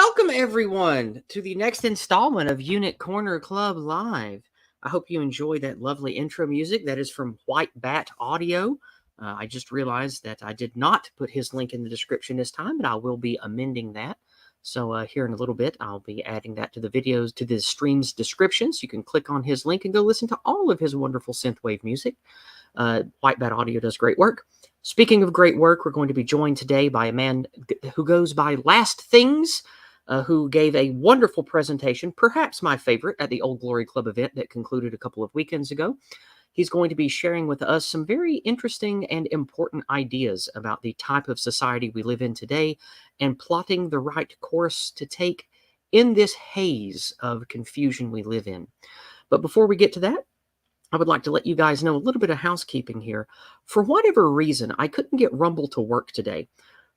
Welcome, everyone, to the next installment of Eunuch Corner Club Live. I hope you enjoy that lovely intro music that is from White Bat Audio. I just realized that I did not put his link in the description this time, but I will be amending that. So here in a little bit, I'll be adding that to the videos, to the stream's description. So you can click on his link and go listen to all of his wonderful synthwave music. White Bat Audio does great work. Speaking of great work, we're going to be joined today by a man who goes by Last Things, who gave a wonderful presentation, perhaps my favorite, at the Old Glory Club event that concluded a couple of weekends ago. He's going to be sharing with us some very interesting and important ideas about the type of society we live in today and plotting the right course to take in this haze of confusion we live in. But before we get to that, I would like to let you guys know a little bit of housekeeping here. For whatever reason, I couldn't get Rumble to work today.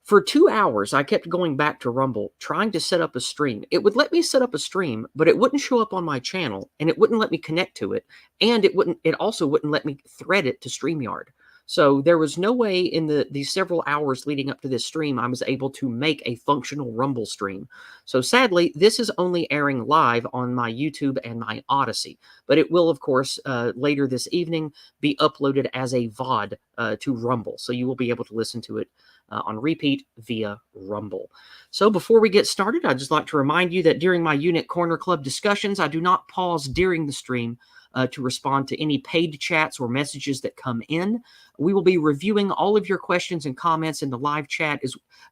For 2 hours, I kept going back to Rumble, trying to set up a stream. It would let me set up a stream, but it wouldn't show up on my channel, and it wouldn't let me connect to it, and it also wouldn't let me thread it to StreamYard. So there was no way in the several hours leading up to this stream I was able to make a functional Rumble stream. So sadly, this is only airing live on my YouTube and my Odyssey. But it will, of course, later this evening be uploaded as a VOD to Rumble. So you will be able to listen to it on repeat via Rumble. So before we get started, I'd just like to remind you that during my Eunuch Corner Club discussions, I do not pause during the stream to respond to any paid chats or messages that come in. We will be reviewing all of your questions and comments in the live chat,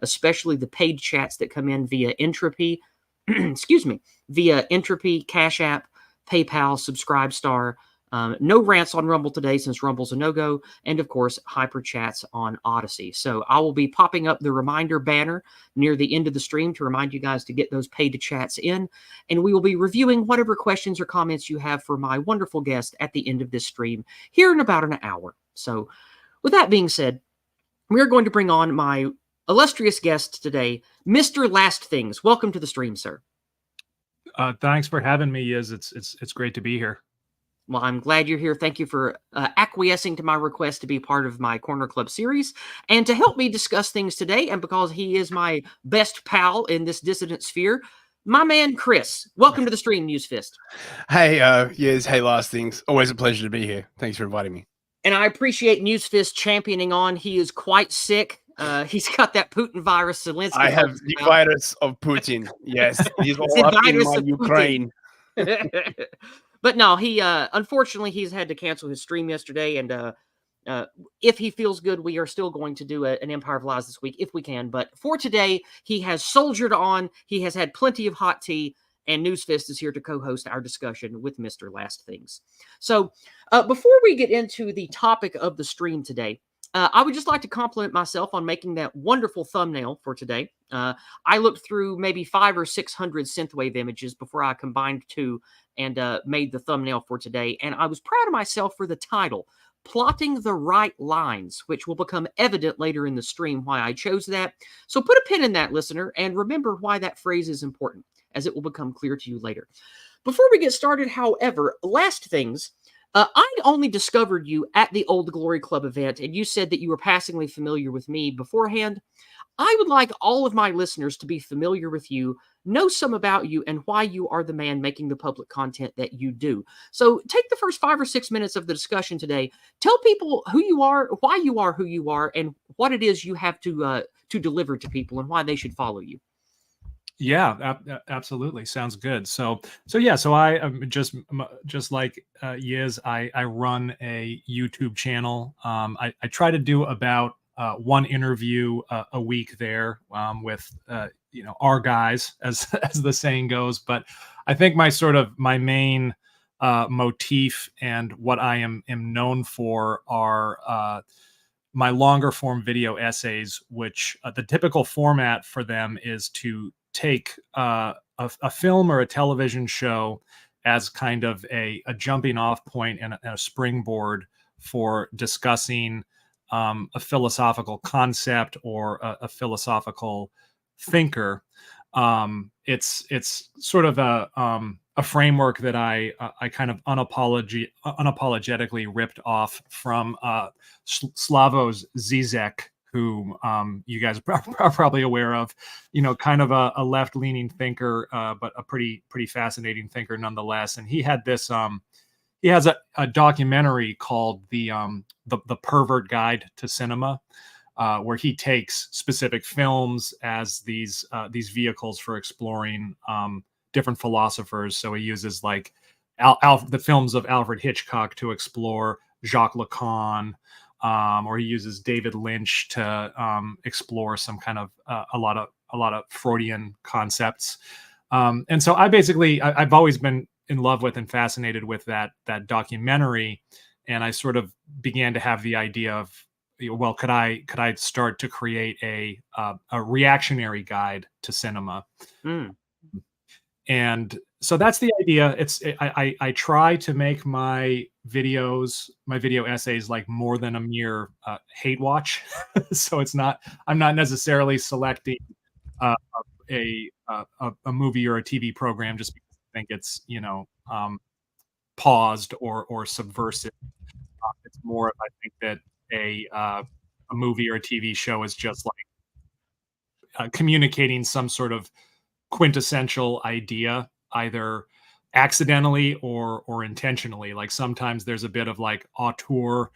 especially the paid chats that come in via Entropy, via Entropy, Cash App, PayPal, Subscribestar. No rants on Rumble today since Rumble's a no-go, and of course, hyper chats on Odyssey. So I will be popping up the reminder banner near the end of the stream to remind you guys to get those paid chats in, and we will be reviewing whatever questions or comments you have for my wonderful guest at the end of this stream here in about an hour. So with that being said, we're going to bring on my illustrious guest today, Mr. Last Things. Welcome to the stream, sir. Thanks for having me, Yiz. It's great to be here. Well, I'm glad you're here. Thank you for acquiescing to my request to be part of my Corner Club series and to help me discuss things today. And because he is my best pal in this dissident sphere, my man, Chris. Welcome to the stream, Newsfist. Hey, yes, hey, Last Things. Always a pleasure to be here. Thanks for inviting me. And I appreciate Newsfist championing on. He is quite sick. He's got that Putin virus. Zelensky. I have the virus of Putin. Yes, he's all up in my Ukraine. But no, he unfortunately he's had to cancel his stream yesterday, and if he feels good, we are still going to do an Empire of Lies this week if we can. But for today, he has soldiered on. He has had plenty of hot tea, and Newsfist is here to co-host our discussion with Mr. Last Things. So before we get into the topic of the stream today, I would just like to compliment myself on making that wonderful thumbnail for today. I looked through maybe 500 or 600 synthwave images before I combined two and made the thumbnail for today. And I was proud of myself for the title, Plotting the Right Lines, which will become evident later in the stream why I chose that. So put a pin in that, listener, and remember why that phrase is important, as it will become clear to you later. Before we get started, however, Last Things, I only discovered you at the Old Glory Club event, and you said that you were passingly familiar with me beforehand. I would like all of my listeners to be familiar with you, know some about you, and why you are the man making the public content that you do. So take the first 5 or 6 minutes of the discussion today. Tell people who you are, why you are who you are, and what it is you have to deliver to people and why they should follow you. Yeah, absolutely. Sounds good. So I just like Yiz, I run a YouTube channel. I try to do about one interview a week there with our guys, as the saying goes. But I think my main motif and what I am known for are my longer form video essays, which the typical format for them is to take a film or a television show as kind of a jumping off point and a springboard for discussing a philosophical concept or a philosophical thinker. It's sort of a framework that I kind of unapologetically ripped off from Slavoj Zizek, who you guys are probably aware of, kind of a left-leaning thinker, but a pretty fascinating thinker nonetheless. And he had this he has a documentary called the Pervert Guide to Cinema, where he takes specific films as these vehicles for exploring different philosophers. So he uses like the films of Alfred Hitchcock to explore Jacques Lacan, or he uses David Lynch to explore some kind of a lot of Freudian concepts. And so I've always been in love with and fascinated with that documentary, and I sort of began to have the idea of, well, could I start to create a reactionary guide to cinema? Mm. And so that's the idea. I try to make my video essays like more than a mere hate watch. So I'm not necessarily selecting uh, a movie or a TV program just because I think it's paused or subversive. It's more of, I think that a movie or a TV show is just like communicating some sort of quintessential idea, either accidentally or intentionally. Like sometimes there's a bit of like auteur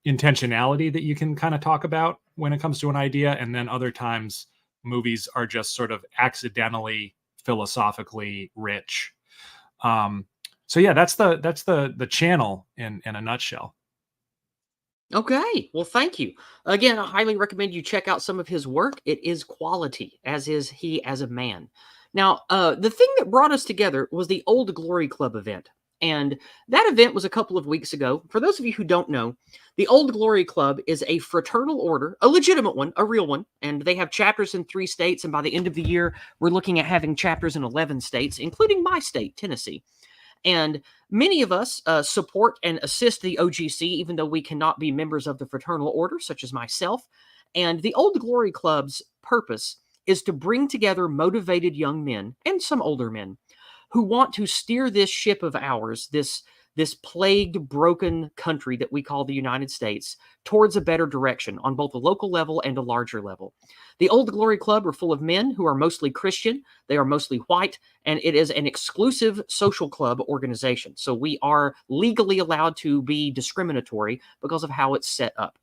intentionality that you can kind of talk about when it comes to an idea, and then other times movies are just sort of accidentally philosophically rich. So yeah, that's the channel in a nutshell. Okay, well, thank you. Again, I highly recommend you check out some of his work. It is quality, as is he as a man. Now, the thing that brought us together was the Old Glory Club event. And that event was a couple of weeks ago. For those of you who don't know, the Old Glory Club is a fraternal order, a legitimate one, a real one. And they have chapters in 3 states. And by the end of the year, we're looking at having chapters in 11 states, including my state, Tennessee. And many of us support and assist the OGC, even though we cannot be members of the fraternal order, such as myself. And the Old Glory Club's purpose is to bring together motivated young men and some older men who want to steer this ship of ours, this plagued, broken country that we call the United States, towards a better direction on both a local level and a larger level. The Old Glory Club are full of men who are mostly Christian, they are mostly white, and it is an exclusive social club organization. So we are legally allowed to be discriminatory because of how it's set up.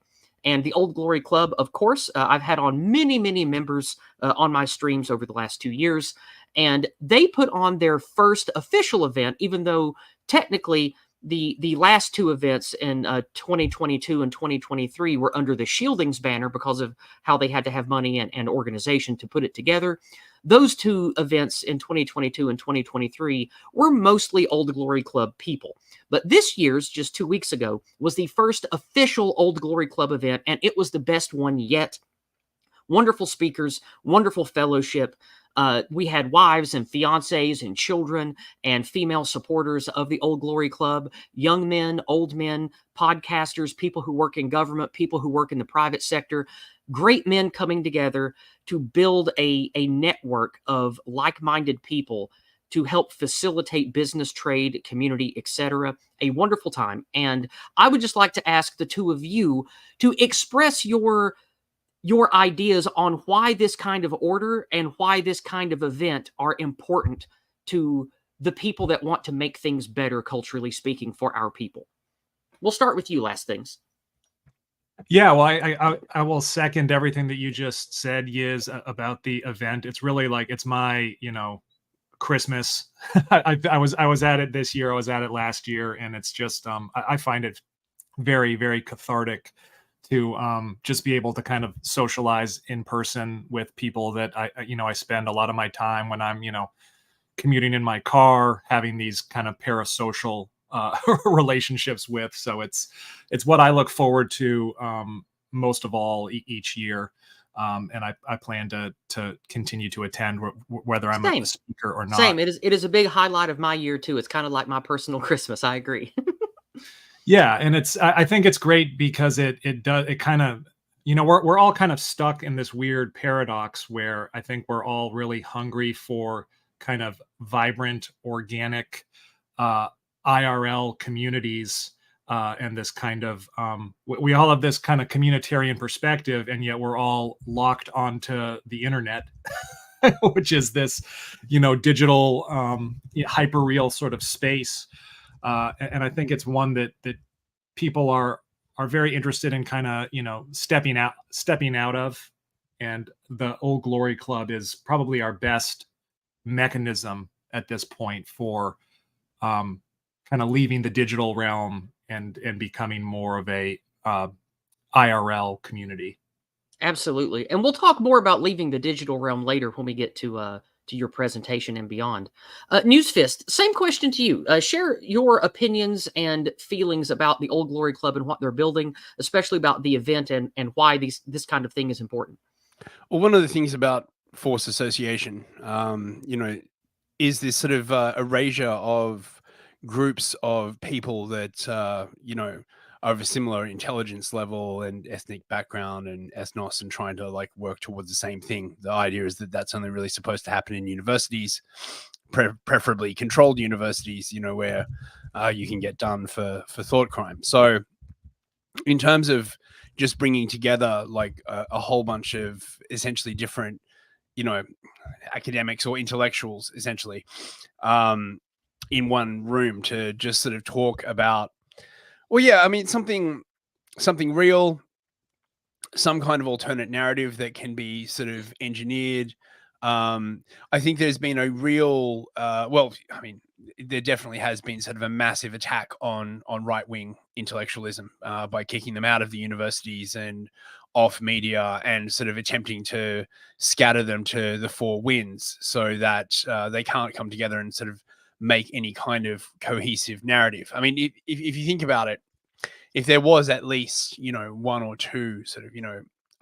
And the Old Glory Club, of course, I've had on many, many members on my streams over the last 2 years. And they put on their first official event, even though technically the last 2 events in 2022 and 2023 were under the Shieldings banner because of how they had to have money and organization to put it together. Those 2 events in 2022 and 2023 were mostly Old Glory Club people. But this year's, just 2 weeks ago, was the first official Old Glory Club event, and it was the best one yet. Wonderful speakers, wonderful fellowship. We had wives and fiancés and children and female supporters of the Old Glory Club, young men, old men, podcasters, people who work in government, people who work in the private sector, great men coming together to build a network of like-minded people to help facilitate business, trade, community, etc. A wonderful time. And I would just like to ask the 2 of you to express your ideas on why this kind of order and why this kind of event are important to the people that want to make things better, culturally speaking, for our people. We'll start with you, Last Things. Yeah, well, I will second everything that you just said, Yiz, about the event. It's really like it's my Christmas. I was at it this year. I was at it last year, and it's just I find it very, very cathartic to just be able to kind of socialize in person with people that I spend a lot of my time when I'm commuting in my car, having these kind of parasocial relationships with. So it's what I look forward to most of all each year. And I plan to continue to attend whether I'm a speaker or not. Same. It is a big highlight of my year too. It's kind of like my personal Christmas. I agree. Yeah, and I think it's great because it kind of, we're all kind of stuck in this weird paradox where I think we're all really hungry for kind of vibrant, organic IRL communities and this kind of we all have this kind of communitarian perspective, and yet we're all locked onto the internet, which is this, digital hyperreal sort of space. And I think it's one that people are very interested in kind of, stepping out of. And the Old Glory Club is probably our best mechanism at this point for kind of leaving the digital realm and becoming more of a IRL community. Absolutely. And we'll talk more about leaving the digital realm later when we get to your presentation and beyond. Newsfist, same question to you. Share your opinions and feelings about the Old Glory Club and what they're building, especially about the event and why this kind of thing is important. Well, one of the things about force association, is this sort of erasure of groups of people that, are of a similar intelligence level and ethnic background and ethnos, and trying to like work towards the same thing. The idea is that that's only really supposed to happen in universities, preferably controlled universities, where you can get done for thought crime. So in terms of just bringing together like a whole bunch of essentially different, academics or intellectuals essentially, in one room to just sort of talk about, well, yeah, I mean, something real, some kind of alternate narrative that can be sort of engineered. I think there's been a real, there definitely has been sort of a massive attack on right-wing intellectualism by kicking them out of the universities and off media, and sort of attempting to scatter them to the four winds so that they can't come together and sort of make any kind of cohesive narrative. I mean, if you think about it, if there was at least, one or two sort of,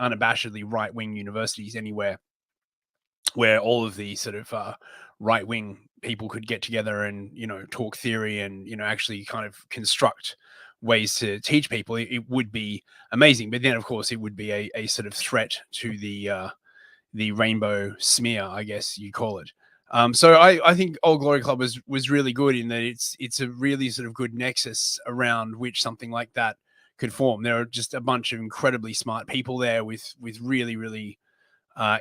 unabashedly right-wing universities anywhere where all of the sort of right-wing people could get together and, talk theory and, actually kind of construct ways to teach people, it would be amazing. But then, of course, it would be a sort of threat to the rainbow smear, I guess you call it. So I think Old Glory Club was really good in that it's a really sort of good nexus around which something like that could form. There are just a bunch of incredibly smart people there with really, really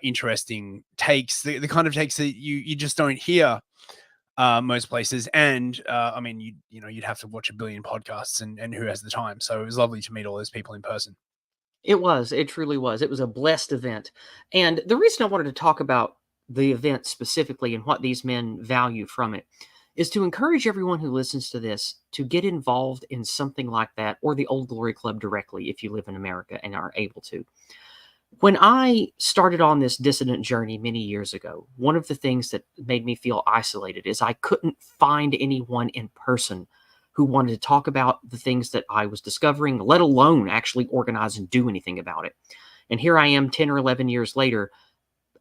interesting takes, the kind of takes that you just don't hear most places. And I mean, you'd have to watch a billion podcasts, and who has the time? So it was lovely to meet all those people in person. It truly was. It was a blessed event. And the reason I wanted to talk about the event specifically and what these men value from it is to encourage everyone who listens to this to get involved in something like that, or the Old Glory Club directly if you live in America and are able to. When I started on this dissident journey many years ago, one of the things that made me feel isolated is I couldn't find anyone in person who wanted to talk about the things that I was discovering, let alone actually organize and do anything about it. And here I am 10 or 11 years later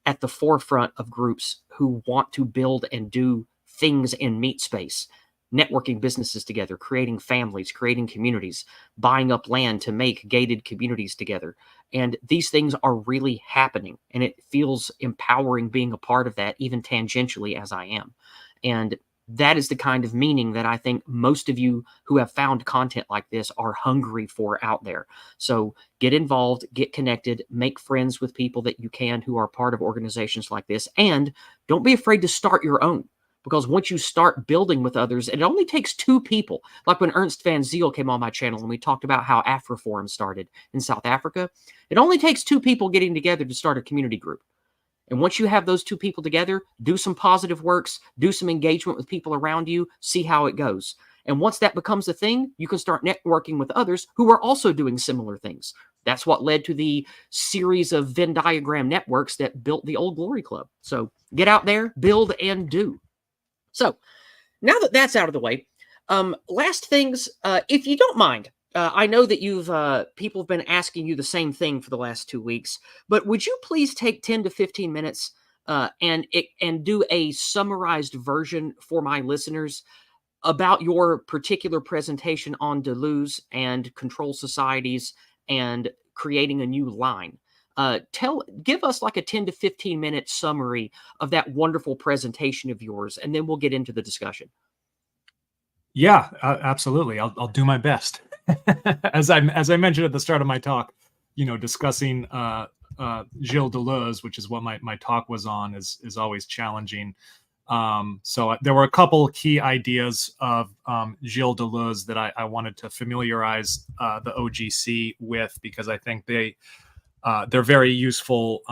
at the forefront of groups who want to build and do things in meat space, networking businesses together, creating families, creating communities, buying up land to make gated communities together. And these things are really happening. And it feels empowering being a part of that, even tangentially as I am. And that is the kind of meaning that I think most of you who have found content like this are hungry for out there. So get involved, get connected, make friends with people that you can who are part of organizations like this. And don't be afraid to start your own. Because once you start building with others, it only takes two people. Like when Ernst Van Zyl came on my channel and we talked about how AfriForum started in South Africa, it only takes two people getting together to start a community group. And once you have those two people together, do some positive works, do some engagement with people around you, see how it goes. And once that becomes a thing, you can start networking with others who are also doing similar things. That's what led to the series of Venn diagram networks that built the Old Glory Club. So get out there, build and do. So now that that's out of the way, last things, if you don't mind, I know that people have been asking you the same thing for the last 2 weeks, but would you please take 10 to 15 minutes and do a summarized version for my listeners about your particular presentation on Deleuze and control societies and creating a new line? Give us like a 10 to 15 minute summary of that wonderful presentation of yours, and then we'll get into the discussion. Yeah, absolutely. I'll do my best. as I mentioned at the start of my talk, discussing Gilles Deleuze, which is what my talk was on, is always challenging. So there were a couple key ideas of Gilles Deleuze that I wanted to familiarize the OGC with, because I think they're very useful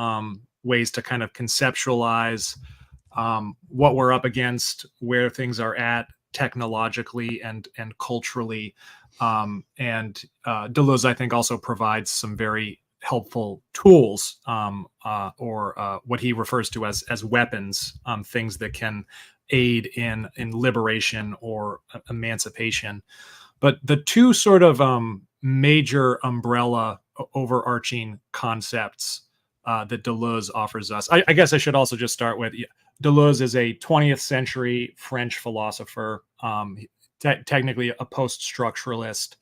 ways to kind of conceptualize what we're up against, where things are at technologically and culturally. And Deleuze, I think, also provides some very helpful tools, or what he refers to as weapons, things that can aid in liberation or emancipation. But the two sort of major umbrella overarching concepts that Deleuze offers us. I guess I should also just start with Deleuze is a 20th century French philosopher, technically a post-structuralist,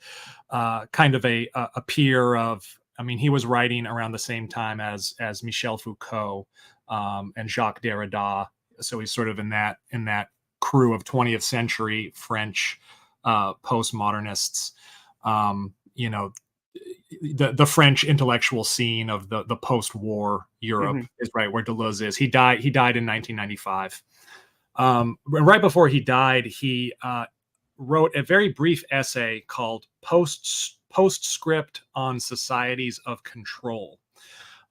kind of a peer of. I mean, he was writing around the same time as Michel Foucault and Jacques Derrida, so he's sort of in that crew of 20th century French postmodernists. The French intellectual scene of the post-war Europe is right where Deleuze is. He died in 1995. Right before he died, he wrote a very brief essay called Postscript on Societies of Control.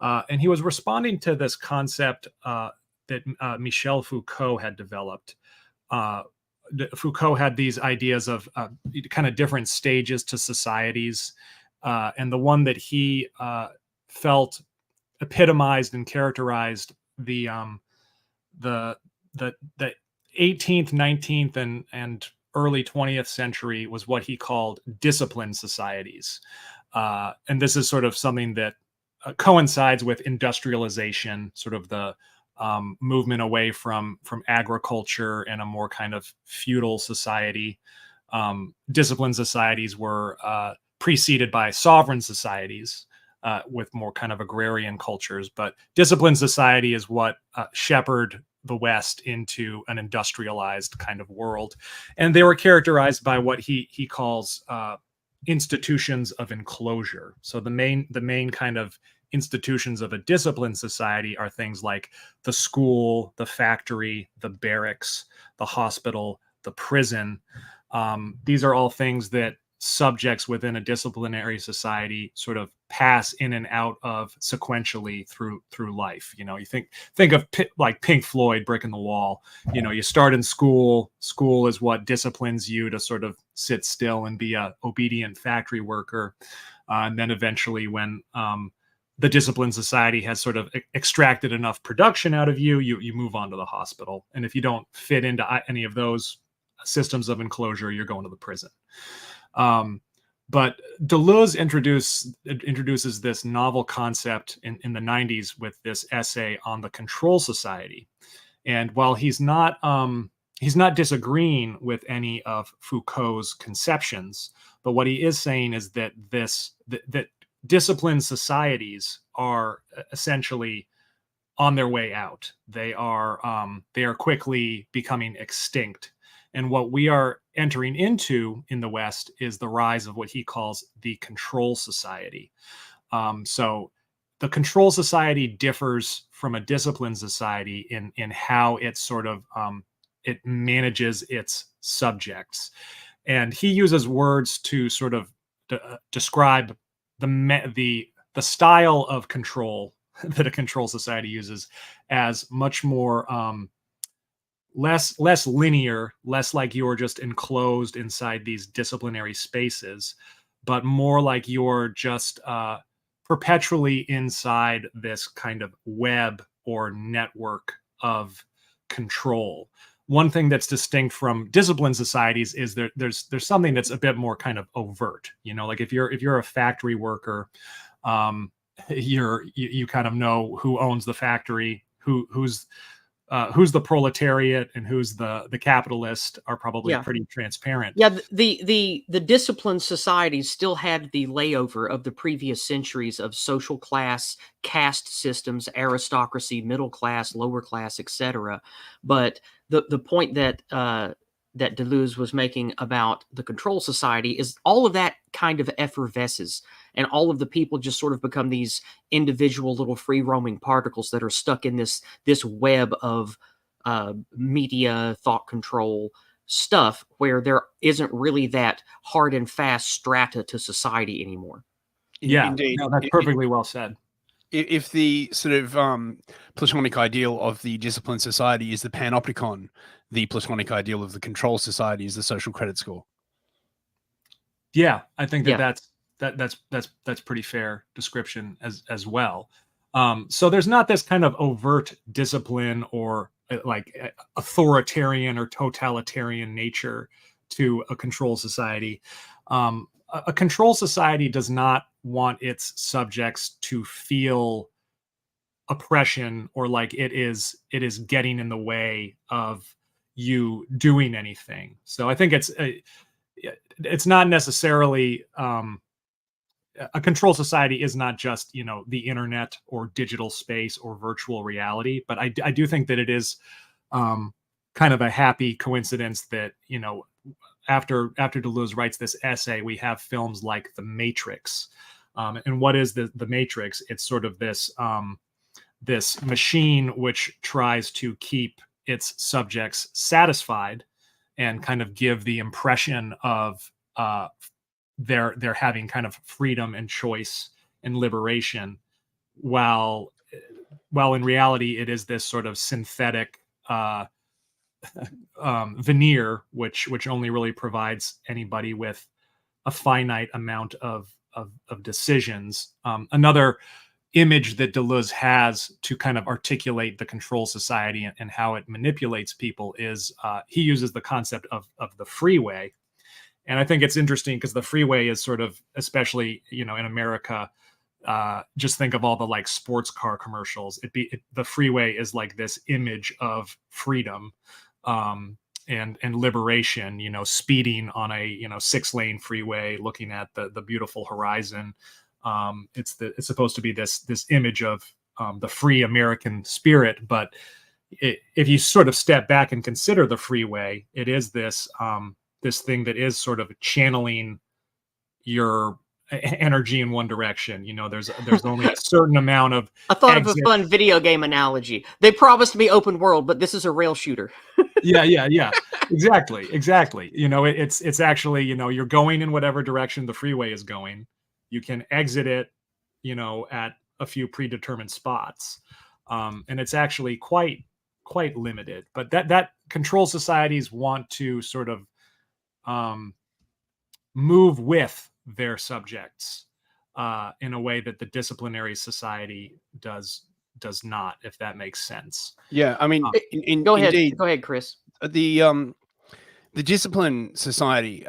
And he was responding to this concept that Michel Foucault had developed. Foucault had these ideas of kind of different stages to societies. And the one that he felt epitomized and characterized the 18th, 19th, and early 20th century was what he called disciplined societies. And this is sort of something that coincides with industrialization, sort of the movement away from agriculture and a more kind of feudal society. Disciplined societies were preceded by sovereign societies with more kind of agrarian cultures. But disciplined society is what shepherded the West into an industrialized kind of world. And they were characterized by what he calls institutions of enclosure. So the main kind of institutions of a disciplined society are things like the school, the factory, the barracks, the hospital, the prison. These are all things that subjects within a disciplinary society sort of pass in and out of sequentially through life. You think of like Pink Floyd, Brick in the Wall. You start in school. School is what disciplines you to sort of sit still and be a obedient factory worker. And then eventually when the disciplined society has sort of extracted enough production out of you, you move on to the hospital. And if you don't fit into any of those systems of enclosure, you're going to the prison. But Deleuze introduces this novel concept in the 90s with this essay on the control society. And while he's not disagreeing with any of Foucault's conceptions, but what he is saying is that that disciplined societies are essentially on their way out. They are quickly becoming extinct. And what we are entering into in the West is the rise of what he calls the control society. So the control society differs from a disciplined society in how it sort of it manages its subjects. And he uses words to sort of describe the style of control that a control society uses as much more less linear, less like you're just enclosed inside these disciplinary spaces, but more like you're just perpetually inside this kind of web or network of control. One thing that's distinct from disciplined societies is there's something that's a bit more kind of overt. Like if you're a factory worker, you kind of know who owns the factory, who's the proletariat and who's the capitalist are probably pretty transparent. Yeah, the disciplined societies still had the layover of the previous centuries of social class, caste systems, aristocracy, middle class, lower class, etc. But the point that that Deleuze was making about the control society is all of that kind of effervesces, and all of the people just sort of become these individual little free roaming particles that are stuck in this web of media thought control stuff, where there isn't really that hard and fast strata to society anymore. Yeah, Indeed. no, that's perfectly well said. If the sort of Platonic ideal of the disciplined society is the panopticon, the Platonic ideal of the control society is the social credit score. Yeah, I think Yeah. that's pretty fair description as well. So there's not this kind of overt discipline or like authoritarian or totalitarian nature to a control society. A control society does not want its subjects to feel oppression or like it is getting in the way of you doing anything. So I think it's not necessarily a control society is not just, you know, the internet or digital space or virtual reality, but I do think that it is kind of a happy coincidence that, you know, after Deleuze writes this essay, we have films like The Matrix. And what is the Matrix? It's sort of this this machine which tries to keep its subjects satisfied and kind of give the impression of they're having kind of freedom and choice and liberation, while in reality it is this sort of synthetic veneer which only really provides anybody with a finite amount of decisions. Another image that Deleuze has to kind of articulate the control society and how it manipulates people is he uses the concept of the freeway. And I think it's interesting because the freeway is sort of, especially, you know, in America, just think of all the like sports car commercials. The freeway is like this image of freedom and liberation, you know, speeding on a, you know, 6-lane freeway, looking at the beautiful horizon. It's supposed to be this image of the free American spirit, but if you sort of step back and consider the freeway, it is this this thing that is sort of channeling your energy in one direction. You know, there's only a certain amount of I thought exit. of a fun video game analogy. They promised me open world, but this is a rail shooter. Yeah. Exactly. You know, it's actually, you know, you're going in whatever direction the freeway is going. You can exit it, you know, at a few predetermined spots. And it's actually quite limited. But that control societies want to sort of move with their subjects in a way that the disciplinary society does not, if that makes sense. Yeah, I mean, Go ahead. indeed, Go ahead, Chris. the discipline society,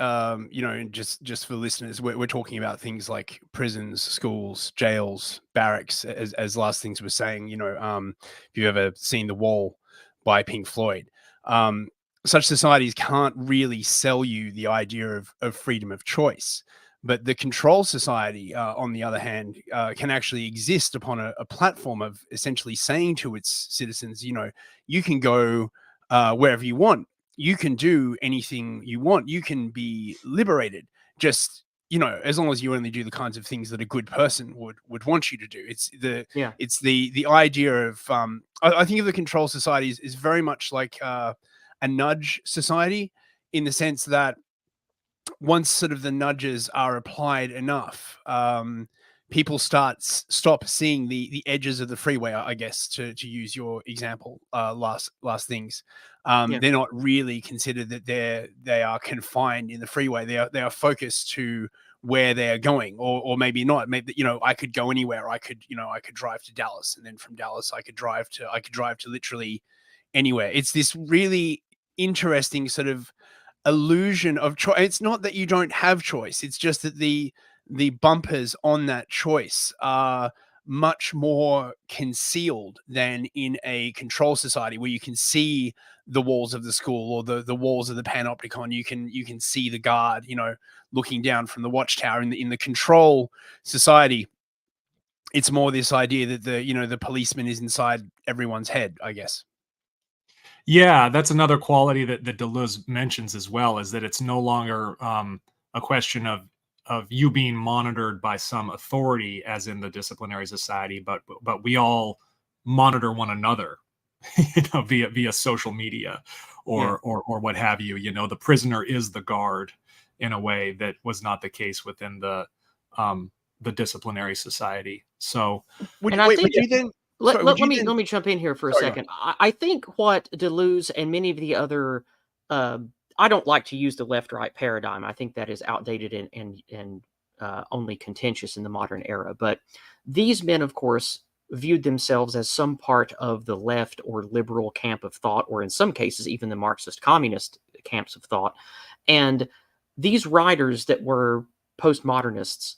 you know, just for listeners, we're talking about things like prisons, schools, jails, barracks, as last things were saying. You know, if you've ever seen The Wall by Pink Floyd, such societies can't really sell you the idea of freedom of choice. But the control society, on the other hand, can actually exist upon a platform of essentially saying to its citizens, you know, you can go wherever you want. You can do anything you want. You can be liberated. Just, you know, as long as you only do the kinds of things that a good person would want you to do. It's the idea of I think of the control society is very much like a nudge society, in the sense that once sort of the nudges are applied enough, people stop seeing the edges of the freeway, I guess, to use your example, last things. They're not really considered that they are confined in the freeway. They are focused to where they are going, or maybe not. Maybe, you know, I could go anywhere. I could drive to Dallas, and then from Dallas I could drive to literally anywhere. It's this really interesting sort of illusion of choice. It's not that you don't have choice. It's just that the bumpers on that choice are much more concealed than in a control society, where you can see the walls of the school or the walls of the panopticon. You can see the guard, you know, looking down from the watchtower. In the control society, it's more this idea that the policeman is inside everyone's head, I guess. Yeah, that's another quality that Deleuze mentions as well, is that it's no longer a question of you being monitored by some authority, as in the disciplinary society, but we all monitor one another, via social media Yeah. or what have you. The prisoner is the guard in a way that was not the case within the disciplinary society. So And I Would think you then? let, Sorry, let, would let you me then? let me jump in here for a Sorry, go on. second. I think what Deleuze and many of the other I don't like to use the left-right paradigm. I think that is outdated and only contentious in the modern era. But these men, of course, viewed themselves as some part of the left or liberal camp of thought, or in some cases, even the Marxist communist camps of thought. And these writers that were postmodernists,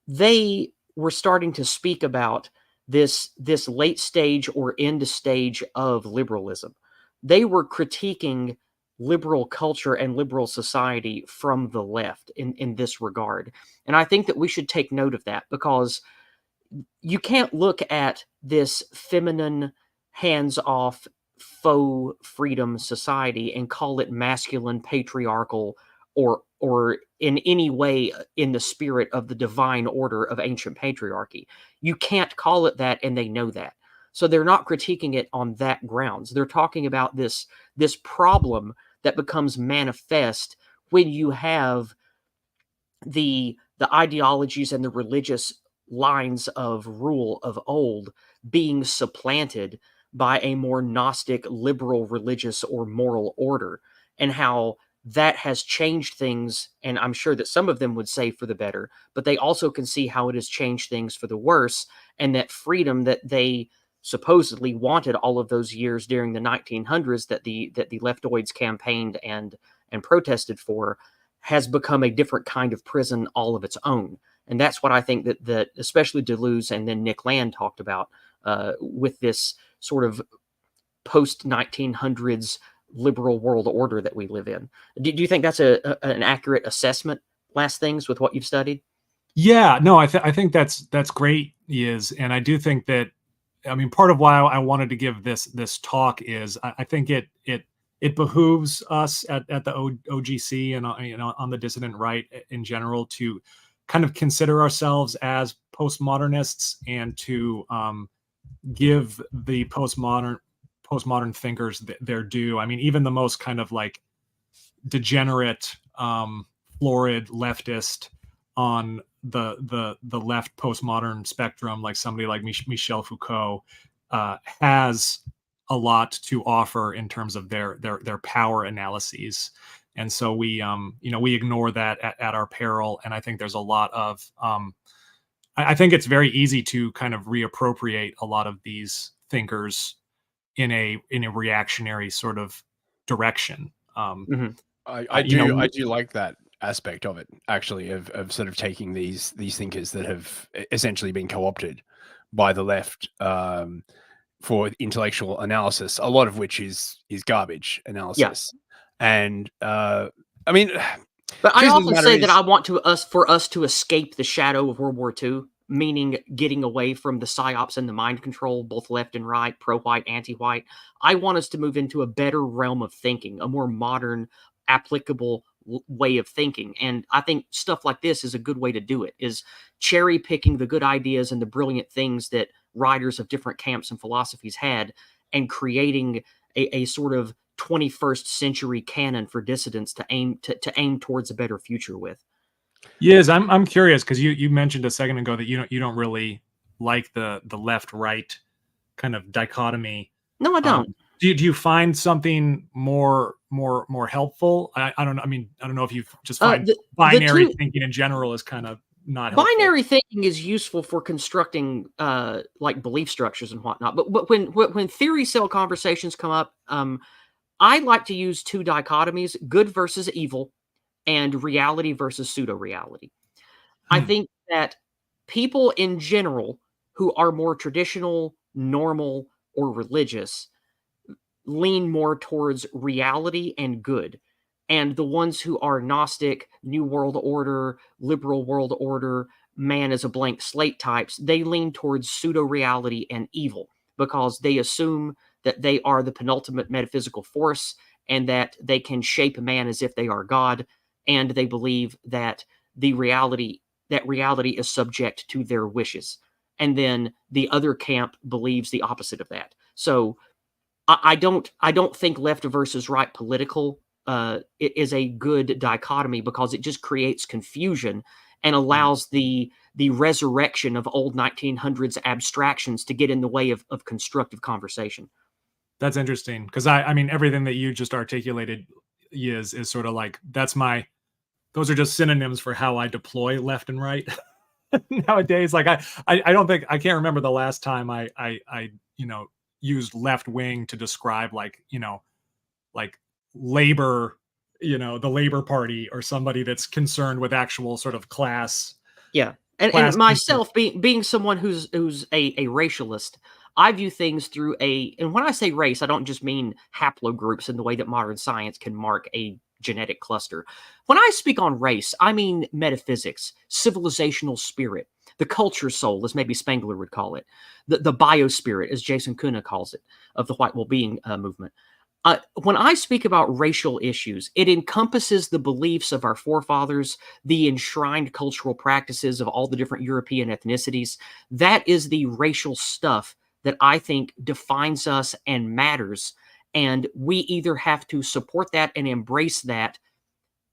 they were starting to speak about this late stage or end stage of liberalism. They were critiquing liberal culture and liberal society from the left in this regard. And I think that we should take note of that, because you can't look at this feminine, hands-off, faux freedom society and call it masculine, patriarchal, or in any way in the spirit of the divine order of ancient patriarchy. You can't call it that, and they know that. So they're not critiquing it on that grounds. They're talking about this problem that becomes manifest when you have the ideologies and the religious lines of rule of old being supplanted by a more Gnostic, liberal, religious, or moral order, and how that has changed things. And I'm sure that some of them would say for the better, but they also can see how it has changed things for the worse, and that freedom that they supposedly wanted all of those years during the 1900s, that the leftoids campaigned and protested for, has become a different kind of prison all of its own. And that's what I think that especially Deleuze and then Nick Land talked about with this sort of post 1900s liberal world order that we live in. Do you think that's an accurate assessment? Last things with what you've studied. yeah, no, I think that's great, and I do think that, I mean, part of why I wanted to give this talk is I think it behooves us at the OGC and on the dissident right in general to kind of consider ourselves as postmodernists, and to give the postmodern thinkers their due. I mean, even the most kind of like degenerate, florid leftist on the left postmodern spectrum, like somebody like Michel Foucault, has a lot to offer in terms of their power analyses. And so we ignore that at our peril. And I think there's a lot of I think it's very easy to kind of reappropriate a lot of these thinkers in a reactionary sort of direction. Mhm. I You do know, like that aspect of it, actually, of sort of taking these thinkers that have essentially been co-opted by the left, for intellectual analysis, a lot of which is garbage Yeah. analysis. And I mean, But I truth of the often matter say that is, I want for us to escape the shadow of World War II, meaning getting away from the psyops and the mind control, both left and right, pro-white, anti-white. I want us to move into a better realm of thinking, a more modern, applicable way of thinking. And I think stuff like this is a good way to do it, is cherry picking the good ideas and the brilliant things that writers of different camps and philosophies had, and creating a sort of 21st century canon for dissidents to aim towards a better future with. yes, I'm curious, because you mentioned a second ago that you don't really like the left right kind of dichotomy. No, I don't. Do you find something more helpful? I don't know. I mean, I don't know if you just find The binary two thinking in general is kind of not helpful. binary thinking is useful for constructing like belief structures and whatnot. But when theory cell conversations come up, I like to use two dichotomies: good versus evil, and reality versus pseudo reality. I Hmm. think that people in general who are more traditional, normal, or religious lean more towards reality and good. And the ones who are Gnostic, New World Order, Liberal World Order, man as a blank slate types, they lean towards pseudo reality and evil, because they assume that they are the penultimate metaphysical force, and that they can shape man as if they are God, and they believe that reality is subject to their wishes. And then the other camp believes the opposite of that. So I don't think left versus right political is a good dichotomy, because it just creates confusion and allows the resurrection of old 1900s abstractions to get in the way of constructive conversation. That's interesting, because I mean, everything that you just articulated is sort of like, those are just synonyms for how I deploy left and right nowadays. Like I don't think, I can't remember the last time I used left wing to describe like labor, the Labor Party, or somebody that's concerned with actual sort of class. Yeah. And myself being someone who's a racialist, I view things through and when I say race, I don't just mean haplogroups in the way that modern science can mark a genetic cluster. When I speak on race, I mean metaphysics, civilizational spirit, the culture soul, as maybe Spengler would call it, the biospirit, as Jason Kuna calls it, of the white well-being movement. When I speak about racial issues, it encompasses the beliefs of our forefathers, the enshrined cultural practices of all the different European ethnicities. That is the racial stuff that I think defines us and matters. And we either have to support that and embrace that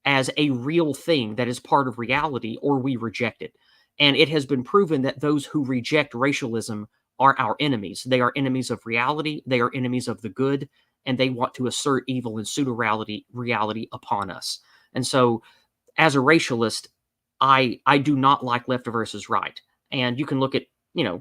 as a real thing that is part of reality, or we reject it. And it has been proven that those who reject racialism are our enemies. They are enemies of reality. They are enemies of the good. And they want to assert evil and pseudo-reality upon us. And so, as a racialist, I do not like left versus right. And you can look at,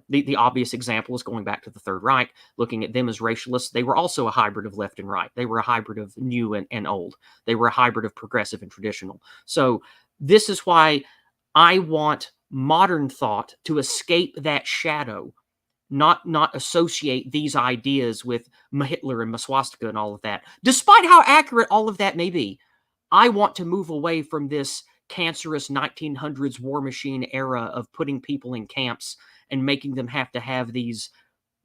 the obvious example is going back to the Third Reich, looking at them as racialists. They were also a hybrid of left and right. They were a hybrid of new and old. They were a hybrid of progressive and traditional. So this is why I want modern thought to escape that shadow, not associate these ideas with Hitler and swastika and all of that. Despite how accurate all of that may be, I want to move away from this cancerous 1900s war machine era of putting people in camps and making them have to have these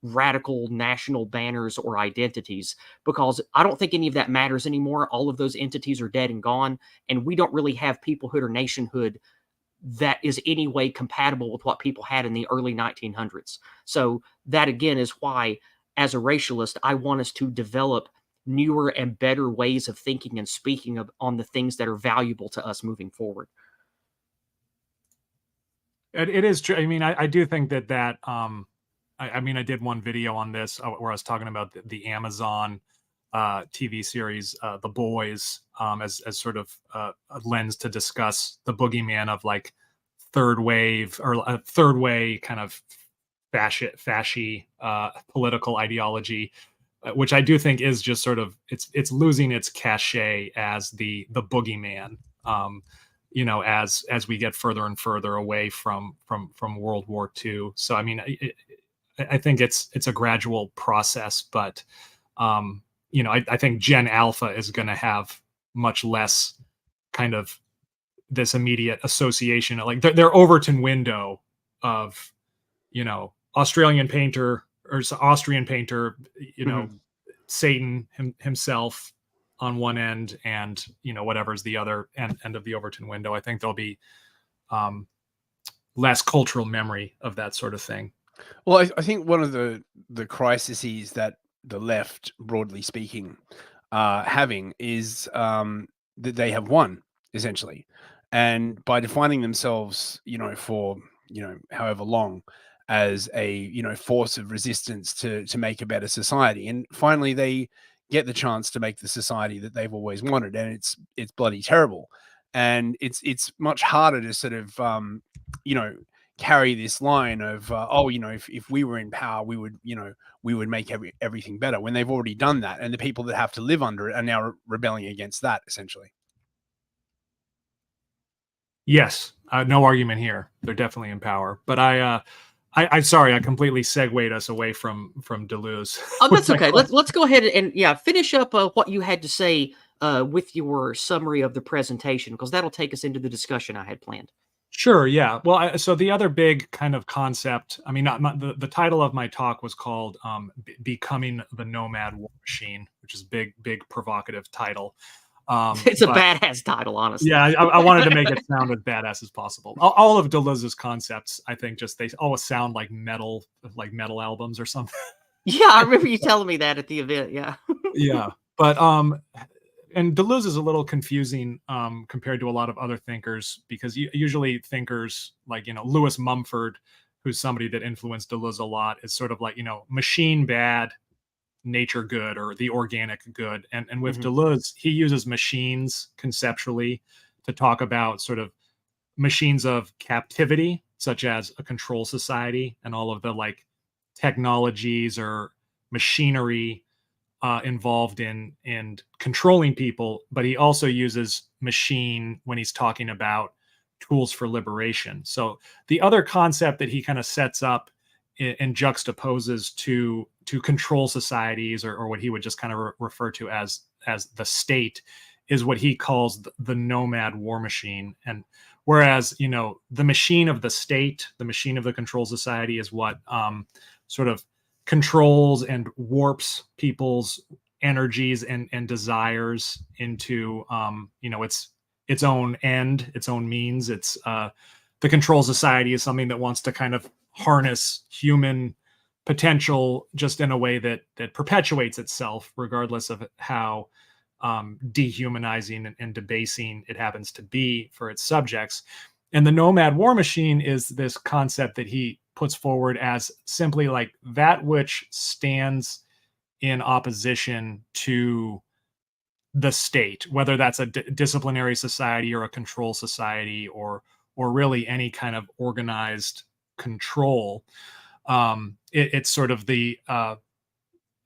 radical national banners or identities, because I don't think any of that matters anymore. All of those entities are dead and gone, and we don't really have peoplehood or nationhood that is any way compatible with what people had in the early 1900s. So that, again, is why, as a racialist, I want us to develop newer and better ways of thinking and speaking on the things that are valuable to us moving forward. It is true. I mean, I do think that I mean, I did one video on this where I was talking about the Amazon TV series, The Boys, as sort of a lens to discuss the boogeyman of like third wave or third way kind of fasci political ideology, which I do think is just sort of it's losing its cachet as the boogeyman. As we get further and further away from World War II. So I mean, I think it's a gradual process, but I think Gen Alpha is going to have much less kind of this immediate association. Like their Overton window of Australian painter, Satan himself on one end, and whatever's the other end of the Overton window. I think there'll be less cultural memory of that sort of thing. Well, I think one of the crises that the left, broadly speaking, having is that they have won, essentially, and by defining themselves, for however long, as a force of resistance to make a better society, and finally they get the chance to make the society that they've always wanted, and it's bloody terrible, and it's much harder to sort of carry this line of if we were in power, we would make everything better, when they've already done that, and the people that have to live under it are now rebelling against that, essentially. Yes, no argument here. They're definitely in power, but I'm sorry, I completely segued us away from Deleuze. Oh, that's okay. Let's go ahead and finish up what you had to say with your summary of the presentation, because that'll take us into the discussion I had planned. Sure. Yeah. Well, so the other big kind of concept, I mean, the title of my talk was called Becoming the Nomad War Machine, which is big provocative title. It's a But badass title, honestly. yeah, I wanted to make it sound as badass as possible. All of Deleuze's concepts, I think, just they always sound like metal albums or something. Yeah, I remember you telling me that at the event. Yeah. Yeah. But and Deleuze is a little confusing compared to a lot of other thinkers, because usually thinkers like, Lewis Mumford, who's somebody that influenced Deleuze a lot, is sort of like, machine bad, nature good, or the organic good. And with Mhm. Deleuze, he uses machines conceptually to talk about sort of machines of captivity, such as a control society and all of the like technologies or machinery involved in controlling people, but he also uses machine when he's talking about tools for liberation. So the other concept that he kind of sets up and juxtaposes to control societies, or what he would just kind of refer to as the state, is what he calls the nomad war machine. And whereas, the machine of the state, the machine of the control society, is what sort of controls and warps people's energies and desires into its own end, its own means. It's the control society is something that wants to kind of harness human potential just in a way that perpetuates itself, regardless of how dehumanizing and debasing it happens to be for its subjects. And the nomad war machine is this concept that he puts forward as simply like that which stands in opposition to the state, whether that's a disciplinary society or a control society, or really any kind of organized control. It's sort of the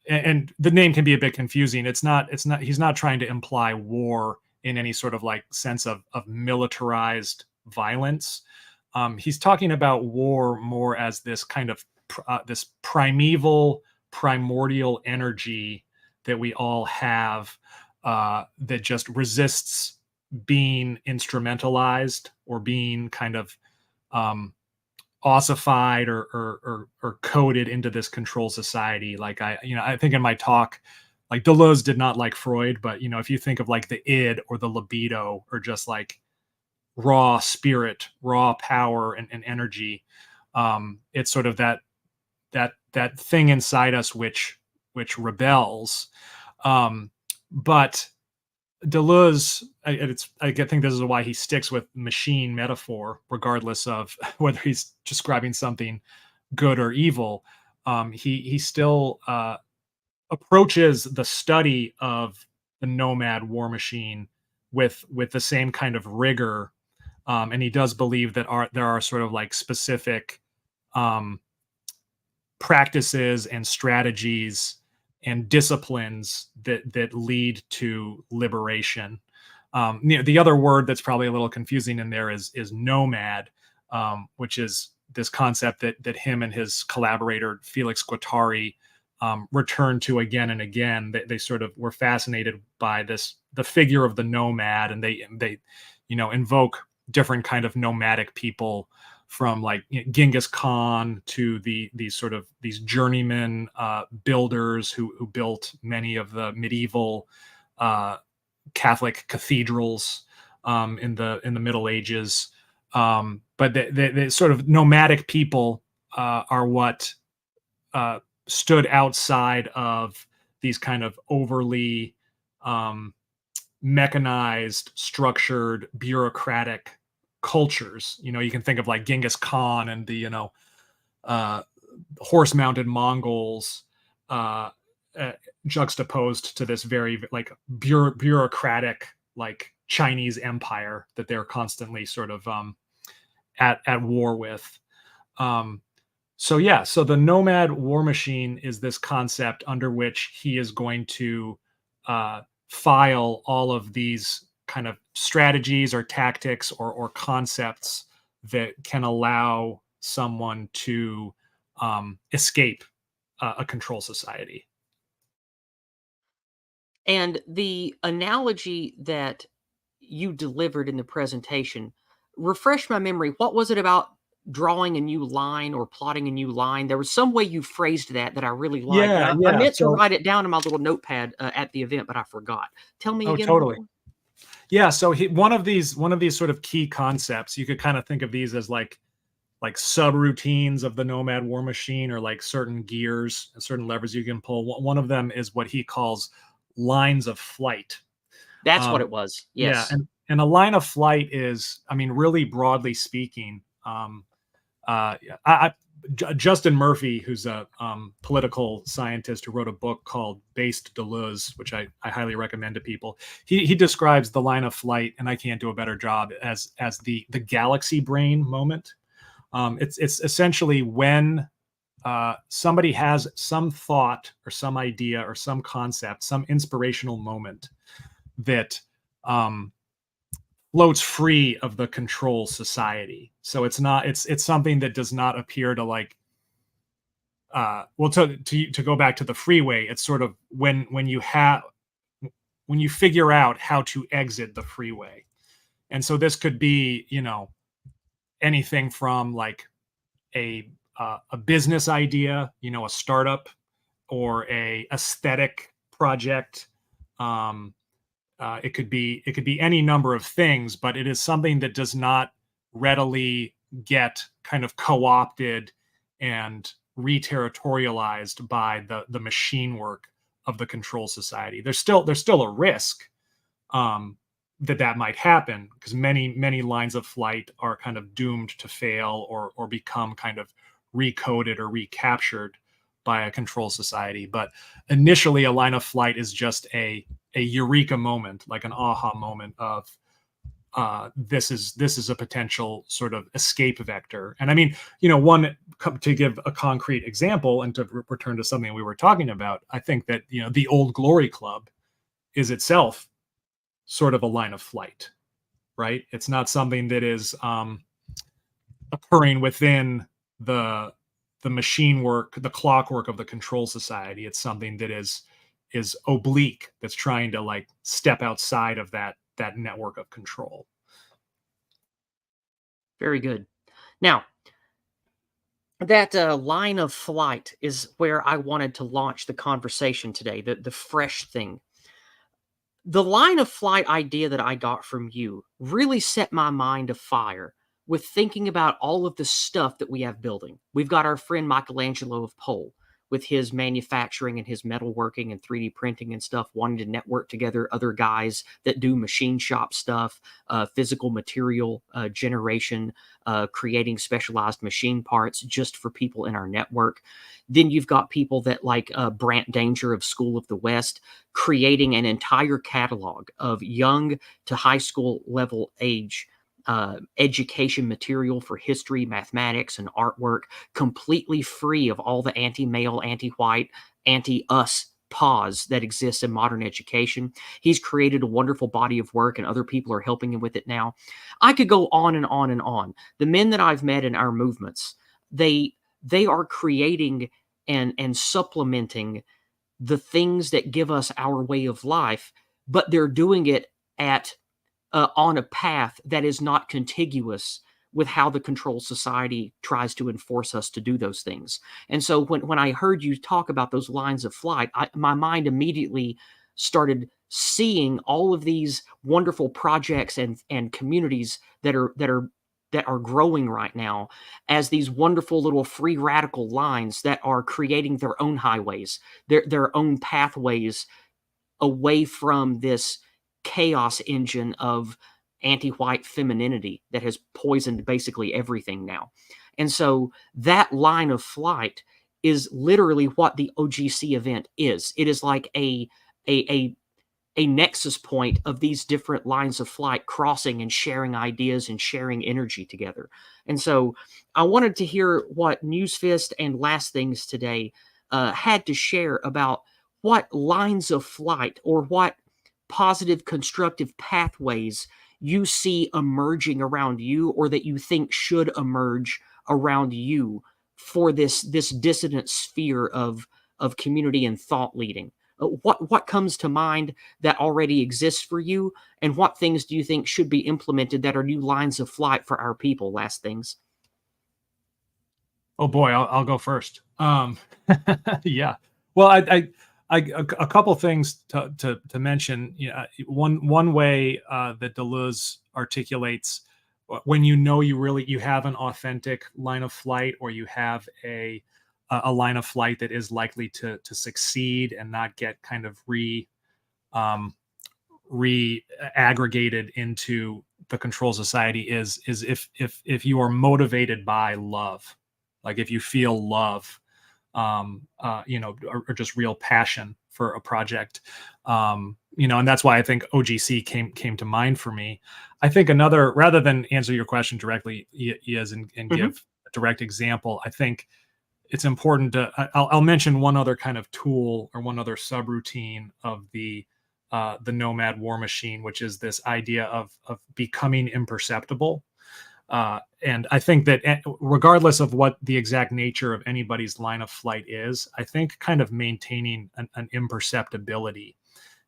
and the name can be a bit confusing. It's not he's not trying to imply war in any sort of like sense of militarized violence. He's talking about war more as this kind of this primeval, primordial energy that we all have, that just resists being instrumentalized or being kind of um, ossified or coded into this control society. Like I think in my talk, like Deleuze did not like Freud, but if you think of like the id or the libido, or just like raw spirit, raw power and energy, it's sort of that thing inside us which rebels. But Deleuze, I think this is why he sticks with machine metaphor, regardless of whether he's describing something good or evil. He still approaches the study of the nomad war machine with the same kind of rigor, and he does believe that there are sort of like specific um, practices and strategies and disciplines that lead to liberation. The other word that's probably a little confusing in there is nomad, which is this concept that him and his collaborator Felix Guattari return to again and again. They sort of were fascinated by the figure of the nomad, and they invoke different kind of nomadic people, from like Genghis Khan to these journeyman builders who built many of the medieval Catholic cathedrals in the Middle Ages. But the sort of nomadic people are what stood outside of these kind of overly um, mechanized, structured, bureaucratic cultures. You can think of like Genghis Khan and the uh, horse-mounted Mongols, uh, juxtaposed to this very like bureaucratic like Chinese empire that they're constantly sort of at war with. Um, so yeah, so the nomad war machine is this concept under which he is going to file all of these kind of strategies or tactics or concepts that can allow someone to escape a control society. And the analogy that you delivered in the presentation refresh my memory. What was it about drawing a new line or plotting a new line? There was some way you phrased that I really liked. And Yeah, I yeah. meant to So, write it down in my little notepad at the event, but I forgot. Tell me oh, again what it totally. was. Yeah. So one of these sort of key concepts, you could kind of think of these as like subroutines of the Nomad war machine, or like certain gears and certain levers you can pull. One of them is what he calls lines of flight. That's what Um, it was. yeah, Yes. and a line of flight is, I mean, really broadly speaking, Justin Murphy, who's a political scientist who wrote a book called Based Deleuze, which I highly recommend to people. He describes the line of flight, and I can't do a better job, as the galaxy brain moment. It's essentially when somebody has some thought or some idea or some concept, some inspirational moment that floats free of the control society. So it's not, it's something that does not appear to like well, to go back to the freeway, it's sort of when you figure out how to exit the freeway. And so this could be, anything from like a business idea, a startup, or a aesthetic project. Um, it could be any number of things, but it is something that does not readily get kind of co-opted and re-territorialized by the machine work of the control society. There's still a risk that might happen, because many lines of flight are kind of doomed to fail, or become kind of recoded or recaptured by a control society. But initially, a line of flight is just a eureka moment, like an aha moment of this is a potential sort of escape vector. And I mean, one, to give a concrete example and to return to something we were talking about, I think that the Old Glory Club is itself sort of a line of flight, right? It's not something that is occurring within the machine work, the clockwork of the control society. It's something that is oblique, that's trying to like step outside of that network of control. Very good. Now, that line of flight is where I wanted to launch the conversation today, the fresh thing. The line of flight idea that I got from you really set my mind afire with thinking about all of the stuff that we have building. We've got our friend Michelangelo of Pole with his manufacturing and his metalworking and 3D printing and stuff, wanting to network together other guys that do machine shop stuff, physical material generation, creating specialized machine parts just for people in our network. Then you've got people that like Brant Danger of School of the West, creating an entire catalog of young to high school level age education material for history, mathematics, and artwork, completely free of all the anti-male, anti-white, anti-us pause that exists in modern education. He's created a wonderful body of work, and other people are helping him with it now. I could go on and on and on. The men that I've met in our movements, they are creating and supplementing the things that give us our way of life, but they're doing it at on a path that is not contiguous with how the control society tries to enforce us to do those things. And so when I heard you talk about those lines of flight, my mind immediately started seeing all of these wonderful projects and communities that are growing right now as these wonderful little free radical lines that are creating their own highways, their own pathways away from this chaos engine of anti-white femininity that has poisoned basically everything now. And so that line of flight is literally what the OGC event is. It is like a nexus point of these different lines of flight crossing and sharing ideas and sharing energy together. And so I wanted to hear what Newsfist and Last Things Today had to share about what lines of flight or what positive, constructive pathways you see emerging around you, or that you think should emerge around you for this dissident sphere of community and thought leading. What comes to mind that already exists for you, and what things do you think should be implemented that are new lines of flight for our people? Last things. Oh boy, I'll go first. Yeah. Well, a couple things to mention. Yeah, one way that Deleuze articulates when you know you have an authentic line of flight, or you have a line of flight that is likely to succeed and not get kind of um, re-aggregated into the control society, is if you are motivated by love, like if you feel love, or just real passion for a project, and that's why I think OGC came to mind for me. I think another, rather than answer your question directly, is and give a direct example, I think it's important to, I'll mention one other kind of tool, or one other subroutine of the Nomad war machine, which is this idea of becoming imperceptible. And I think that regardless of what the exact nature of anybody's line of flight is, I think kind of maintaining an imperceptibility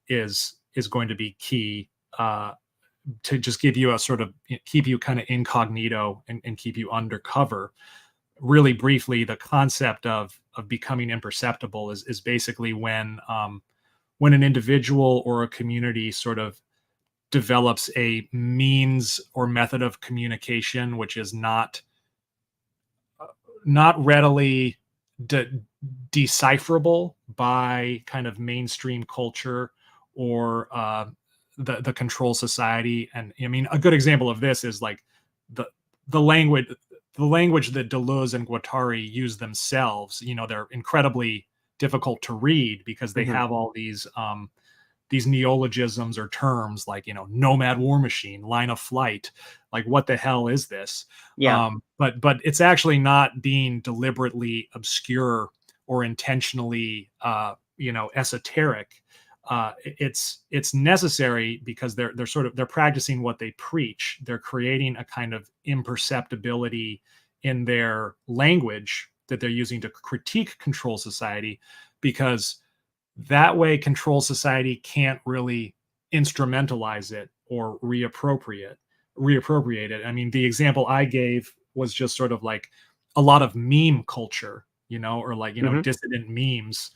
is going to be key, to just give you a sort of, keep you kind of incognito, and keep you undercover. Really briefly, the concept of becoming imperceptible is basically when an individual or a community sort of develops a means or method of communication which is not readily decipherable by kind of mainstream culture, or the control society. And I mean, a good example of this is like the language that Deleuze and Guattari use themselves. They're incredibly difficult to read because they have all these neologisms or terms like, nomad war machine, line of flight. Like, what the hell is this? Yeah. But it's actually not being deliberately obscure or intentionally, esoteric. It's necessary because they're practicing what they preach. They're creating a kind of imperceptibility in their language that they're using to critique control society, because that way control society can't really instrumentalize it or reappropriate it. I mean, the example I gave was just sort of like a lot of meme culture, or like, dissident memes.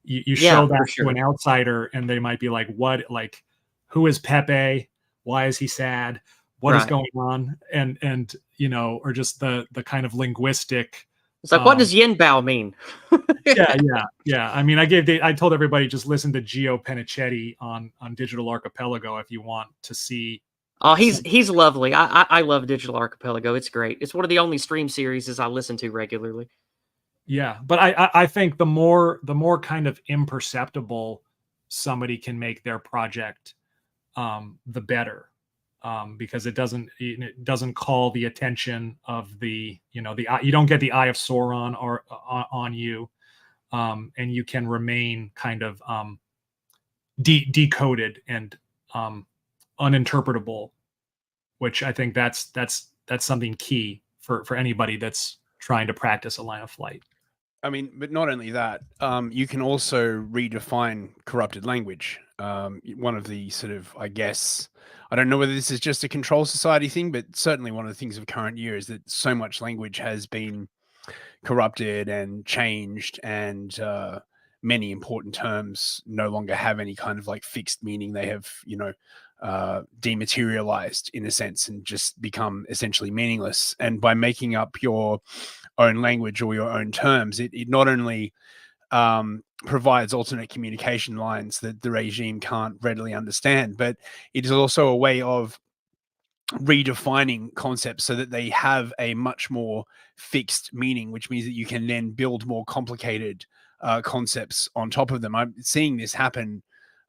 You show Yeah, that for to sure. an outsider and they might be like, what, like, who is Pepe? Why is he sad? What is Right. going on? And or just the kind of linguistic, It's like, what does yin bao mean? yeah. I mean, I told everybody, just listen to Gio Penichetti on Digital Archipelago if you want to see. Oh, he's lovely. I love Digital Archipelago. It's great. It's one of the only stream series I listen to regularly. Yeah, but I think the more kind of imperceptible somebody can make their project, the better, because it doesn't call the attention of the you don't get the eye of Sauron or on you, and you can remain kind of decoded and uninterpretable, which I think that's something key for anybody that's trying to practice a line of flight. I mean, but not only that, you can also redefine corrupted language. One of the sort of, I guess, I don't know whether this is just a control society thing, but certainly one of the things of current year is that so much language has been corrupted and changed, and many important terms no longer have any kind of like fixed meaning. They have, dematerialized in a sense and just become essentially meaningless. And by making up your own language or your own terms, it not only provides alternate communication lines that the regime can't readily understand, but it is also a way of redefining concepts so that they have a much more fixed meaning, which means that you can then build more complicated concepts on top of them. I'm seeing this happen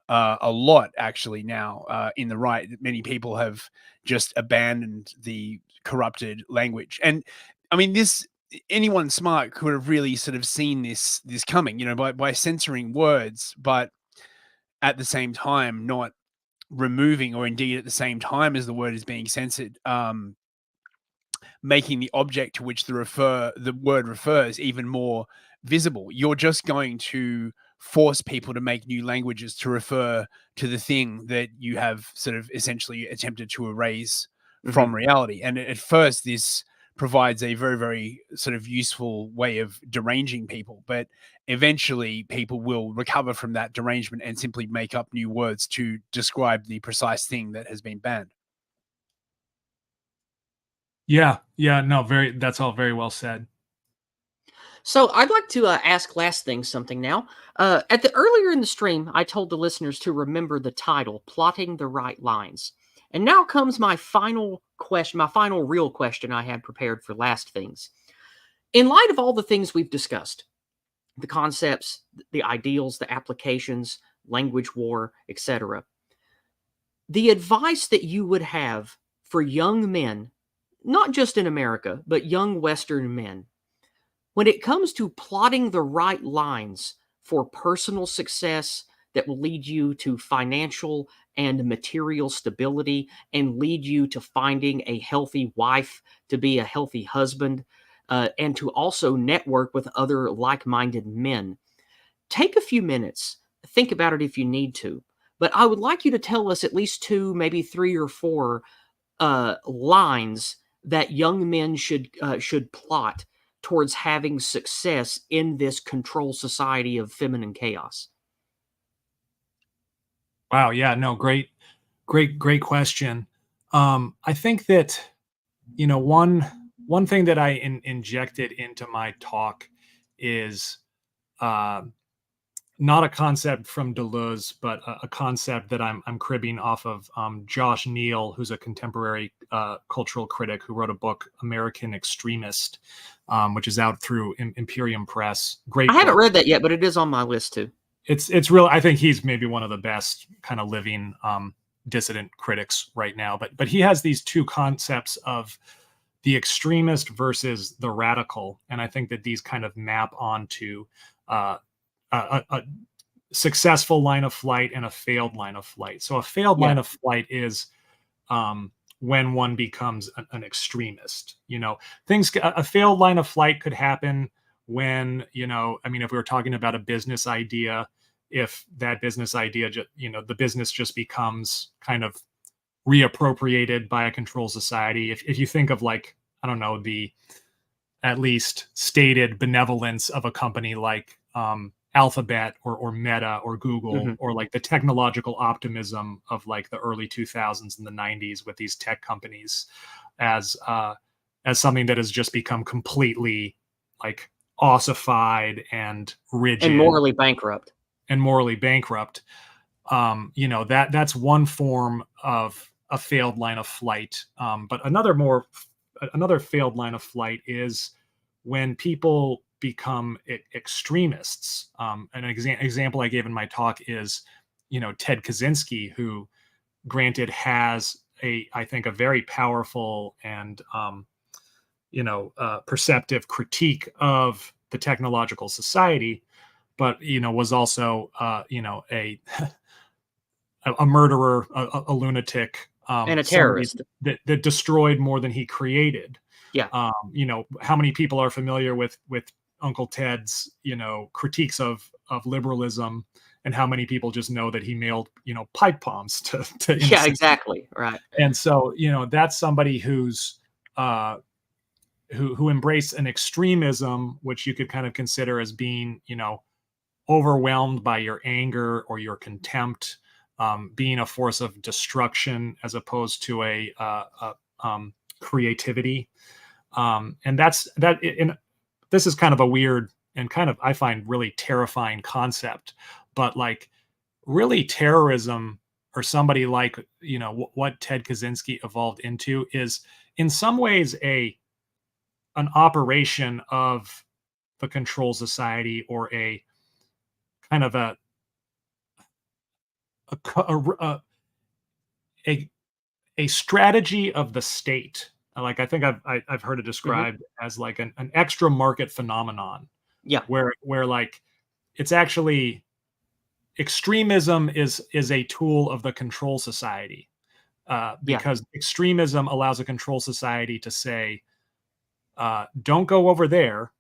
a lot actually now in the right. Many people have just abandoned the corrupted language, and I mean, this, anyone smart could have really sort of seen this coming, by censoring words, but at the same time not removing, or indeed at the same time as the word is being censored, making the object to which the word refers even more visible. You're just going to force people to make new languages to refer to the thing that you have sort of essentially attempted to erase from reality. And at first, this provides a very, very sort of useful way of deranging people, but eventually people will recover from that derangement and simply make up new words to describe the precise thing that has been banned. Yeah, no, that's all very well said. So I'd like to ask last thing something now. Earlier in the stream, I told the listeners to remember the title, Plotting the Right Lines. And now comes my final question, my final real question I had prepared for last things. In light of all the things we've discussed, the concepts, the ideals, the applications, language war, etc., the advice that you would have for young men, not just in America, but young Western men, when it comes to plotting the right lines for personal success that will lead you to financial and material stability and lead you to finding a healthy wife, to be a healthy husband, and to also network with other like-minded men. Take a few minutes, think about it if you need to, but I would like you to tell us at least 2, maybe 3 or 4 lines that young men should plot towards having success in this control society of feminine chaos. Wow. Yeah. No. Great question. I think that one thing that I injected into my talk is not a concept from Deleuze, but a concept that I'm cribbing off of Josh Neal, who's a contemporary cultural critic who wrote a book, American Extremist, which is out through Imperium Press. Great. I haven't read that yet, but it is on my list too. It's real. I think he's maybe one of the best kind of living dissident critics right now. But he has these two concepts of the extremist versus the radical, and I think that these kind of map onto a successful line of flight and a failed line of flight. So a failed line of flight is when one becomes an extremist. A failed line of flight could happen when, if we were talking about a business idea, if that business idea, the business just becomes kind of reappropriated by a control society. If you think of the at least stated benevolence of a company like Alphabet or Meta or Google, or like the technological optimism of like the early 2000s and the 90s with these tech companies as something that has just become completely like ossified and rigid and morally bankrupt. That's one form of a failed line of flight. But another failed line of flight is when people become extremists. An example I gave in my talk is, Ted Kaczynski, who granted has I think a very powerful and perceptive critique of the technological society, but was also a murderer, a lunatic, and a terrorist that destroyed more than he created. Yeah. How many people are familiar with Uncle Ted's critiques of liberalism, and how many people just know that he mailed pipe bombs to yeah, exactly, right. And so that's somebody who's who embraced an extremism, which you could kind of consider as being overwhelmed by your anger or your contempt, being a force of destruction as opposed to a creativity. And this is kind of a weird and kind of, I find, really terrifying concept, but like really terrorism, or somebody like, what Ted Kaczynski evolved into, is in some ways an operation of the control society, or a kind of a strategy of the state. Like, I think I've heard it described as like an extra market phenomenon. Yeah. Where like it's actually extremism is a tool of the control society, because extremism allows a control society to say, don't go over there,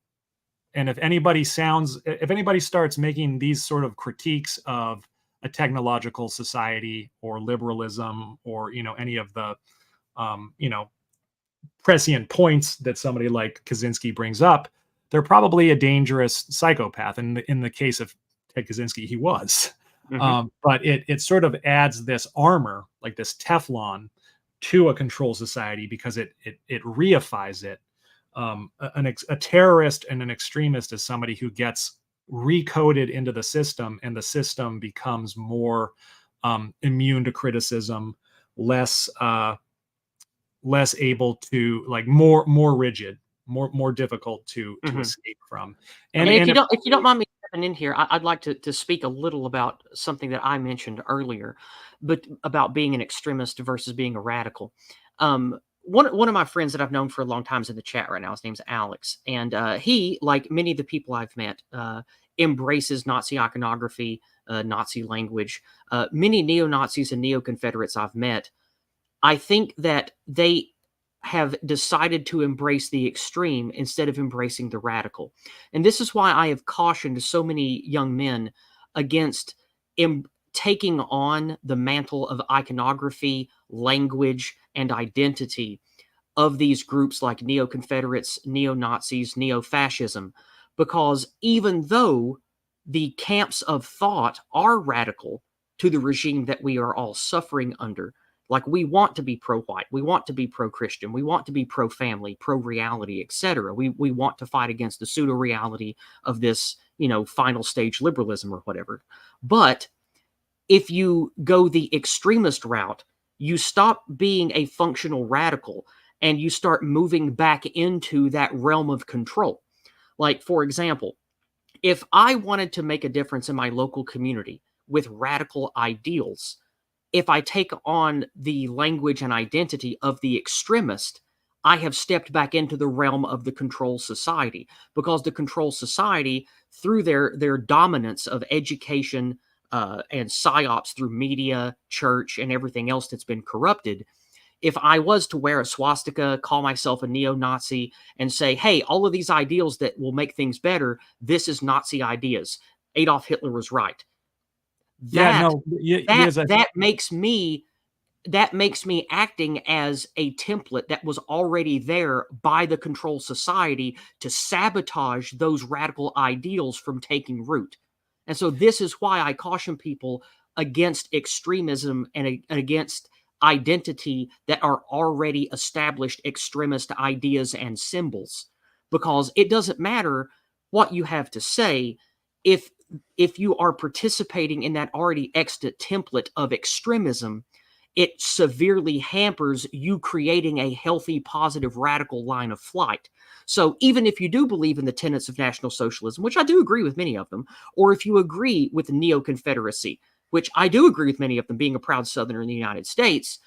And if anybody starts making these sort of critiques of a technological society or liberalism, or any of the prescient points that somebody like Kaczynski brings up, they're probably a dangerous psychopath. And in the case of Ted Kaczynski, he was. But it sort of adds this armor, like this Teflon, to a control society, because it reifies it. A terrorist and an extremist is somebody who gets recoded into the system, and the system becomes more immune to criticism, less able to, like, more rigid, more difficult to escape from. And if you don't mind me stepping in here, I'd like to speak a little about something that I mentioned earlier, but about being an extremist versus being a radical. One of my friends that I've known for a long time is in the chat right now. His name's Alex, and he, like many of the people I've met, embraces Nazi iconography, Nazi language. Many neo-Nazis and neo-Confederates I've met, I think that they have decided to embrace the extreme instead of embracing the radical. And this is why I have cautioned so many young men against taking on the mantle of iconography, language, and identity of these groups like neo-Confederates, neo-Nazis, neo-fascism, because even though the camps of thought are radical to the regime that we are all suffering under, like, we want to be pro-white, we want to be pro-Christian, we want to be pro-family, pro-reality, etc. We want to fight against the pseudo-reality of this, final stage liberalism or whatever. But if you go the extremist route, you stop being a functional radical and you start moving back into that realm of control. Like, for example, if I wanted to make a difference in my local community with radical ideals, if I take on the language and identity of the extremist, I have stepped back into the realm of the control society, because the control society, through their dominance of education and psyops through media, church, and everything else that's been corrupted, if I was to wear a swastika, call myself a neo-Nazi, and say, hey, all of these ideals that will make things better, this is Nazi ideas. Adolf Hitler was right. That makes me acting as a template that was already there by the control society to sabotage those radical ideals from taking root. And so this is why I caution people against extremism and against identity that are already established extremist ideas and symbols, because it doesn't matter what you have to say if you are participating in that already extant template of extremism. It severely hampers you creating a healthy, positive, radical line of flight. So even if you do believe in the tenets of National Socialism, which I do agree with many of them, or if you agree with neo-Confederacy, which I do agree with many of them, being a proud Southerner in the United States,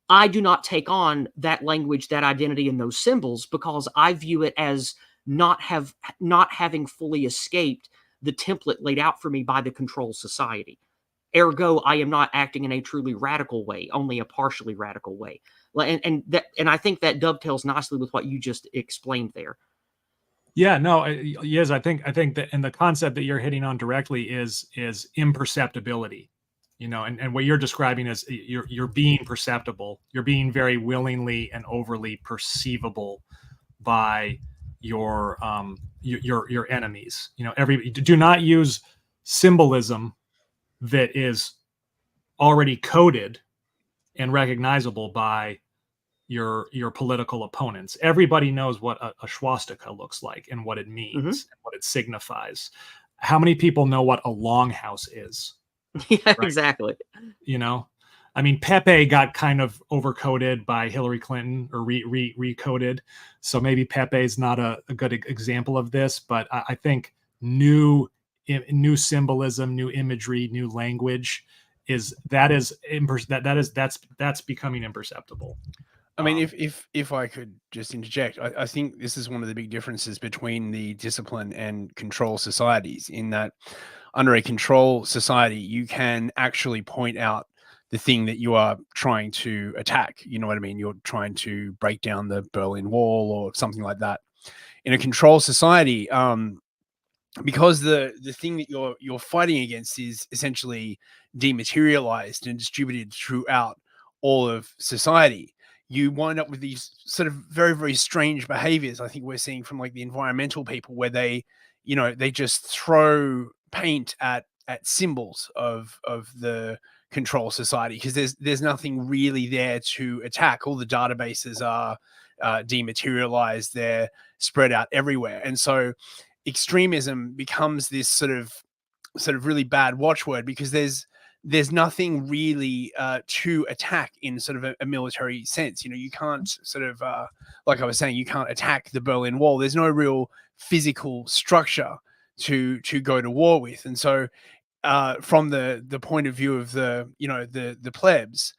I do not take on that language, that identity, and those symbols, because I view it as not having fully escaped the template laid out for me by the control society. Ergo, I am not acting in a truly radical way, only a partially radical way. And I think that dovetails nicely with what you just explained there. Yeah, no, yes, I think that, and the concept that you're hitting on directly is imperceptibility, and what you're describing is you're being perceptible, you're being very willingly and overly perceivable by your enemies. Do not use symbolism that is already coded and recognizable by your political opponents. Everybody knows what a swastika looks like and what it means and what it signifies. How many people know what a longhouse is? Yeah, right? Exactly. I mean, Pepe got kind of overcoded by Hillary Clinton, or recoded. So maybe Pepe is not a good example of this, but I think new symbolism, new imagery, new language that's becoming imperceptible. I mean, if I could just interject, I think this is one of the big differences between the discipline and control societies, in that under a control society, you can actually point out the thing that you are trying to attack. You know what I mean? You're trying to break down the Berlin Wall or something like that. In a control society, because the thing that you're fighting against is essentially dematerialized and distributed throughout all of society, you wind up with these sort of very, very strange behaviors. I think we're seeing from like the environmental people, where they, they just throw paint at symbols of the control society, because there's nothing really there to attack. All the databases are dematerialized, they're spread out everywhere, and so extremism becomes this sort of really bad watchword, because there's nothing really to attack in sort of a military sense. You can't sort of like I was saying, you can't attack the Berlin Wall. There's no real physical structure to go to war with. And so from the point of view of the plebs,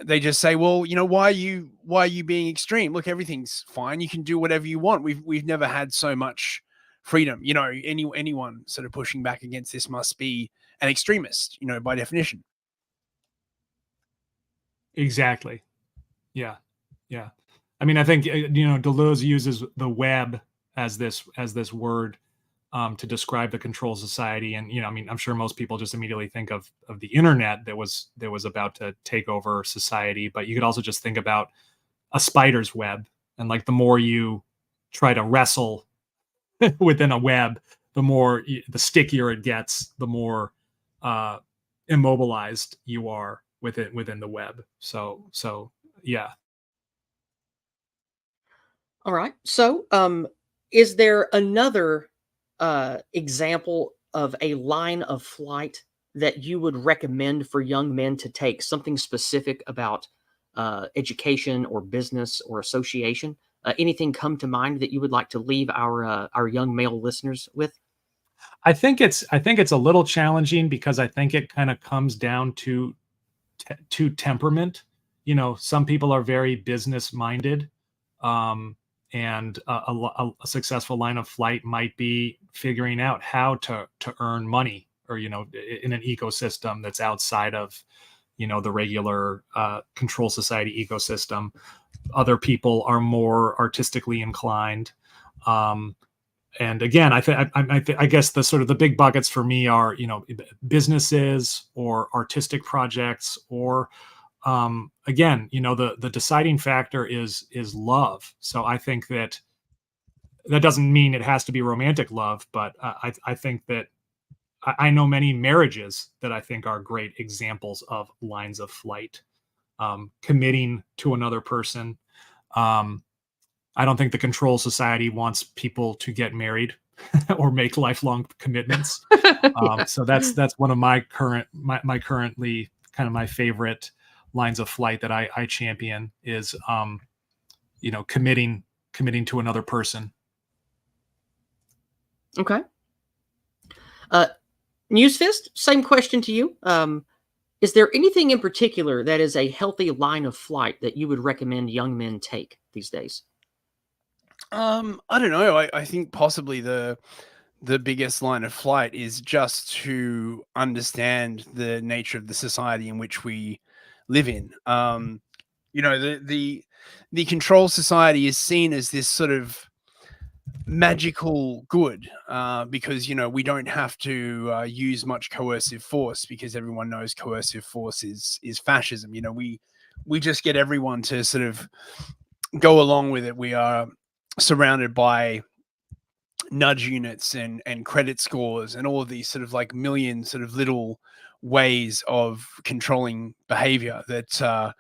they just say, well, why are you being extreme? Look, everything's fine. You can do whatever you want. We've never had so much freedom. Anyone sort of pushing back against this must be an extremist, by definition. Exactly. Yeah. Yeah. I mean, I think, Deleuze uses the web as this word to describe the control society. And, I mean, I'm sure most people just immediately think of the internet that was about to take over society, but you could also just think about a spider's web. And like, the more you try to wrestle within a web, the stickier it gets, the more immobilized you are within the web. So yeah. All right. So, is there another example of a line of flight that you would recommend for young men to take? Something specific about education or business or association? Anything come to mind that you would like to leave our young male listeners with? I think it's a little challenging, because I think it kind of comes down to temperament. Some people are very business minded, and a successful line of flight might be figuring out how to earn money, or in an ecosystem that's outside of the regular control society ecosystem. Other people are more artistically inclined. And again, I guess the sort of the big buckets for me are, businesses or artistic projects, or again, the deciding factor is love. So I think that doesn't mean it has to be romantic love, but I think that I know many marriages that I think are great examples of lines of flight. Committing to another person. I don't think the control society wants people to get married or make lifelong commitments. Yeah. So that's one of my currently kind of my favorite lines of flight that I champion is, committing to another person. Okay. Newsfist, same question to you. Is there anything in particular that is a healthy line of flight that you would recommend young men take these days? I don't know. I think possibly the biggest line of flight is just to understand the nature of the society in which we live in. The control society is seen as this sort of magical good, because we don't have to use much coercive force, because everyone knows coercive force is fascism. We just get everyone to sort of go along with it. We are surrounded by nudge units and credit scores and all of these sort of like million sort of little ways of controlling behavior that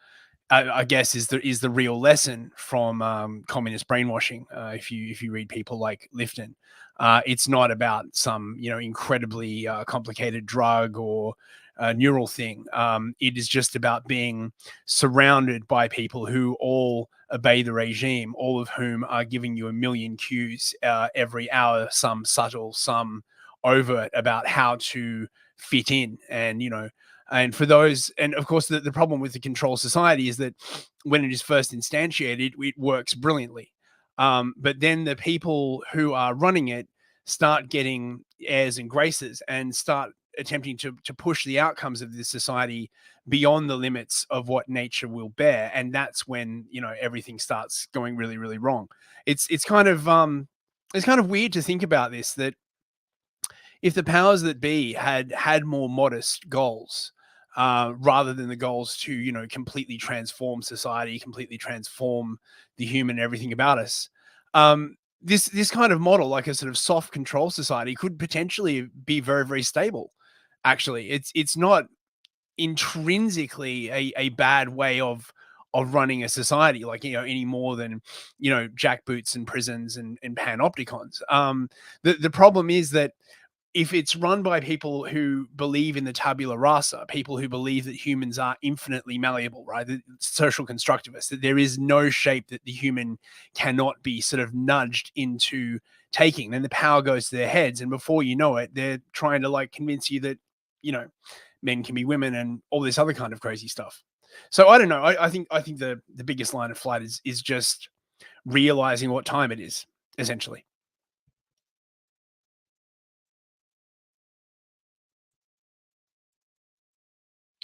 I guess is the real lesson from communist brainwashing. If you read people like Lifton, it's not about some incredibly complicated drug or neural thing. It is just about being surrounded by people who all obey the regime, all of whom are giving you a million cues every hour, some subtle, some overt, about how to fit in. And for those, and of course, the problem with the control society is that when it is first instantiated, it works brilliantly. But then the people who are running it start getting airs and graces and start attempting to push the outcomes of this society beyond the limits of what nature will bear. And that's when, everything starts going really, really wrong. It's kind of weird to think about this, that if the powers that be had more modest goals, rather than the goals to, you know, completely transform society, completely transform the human and everything about us, this kind of model, like a sort of soft control society, could potentially be very, very stable. Actually, it's not intrinsically a bad way of running a society, like, you know, any more than, you know, jackboots and prisons and panopticons. The problem is that if it's run by people who believe in the tabula rasa, people who believe that humans are infinitely malleable, right? The social constructivists, that there is no shape that the human cannot be sort of nudged into taking, then the power goes to their heads. And before you know it, they're trying to like convince you that, you know, men can be women and all this other kind of crazy stuff. So I don't know. I think the biggest line of flight is just realizing what time it is, essentially.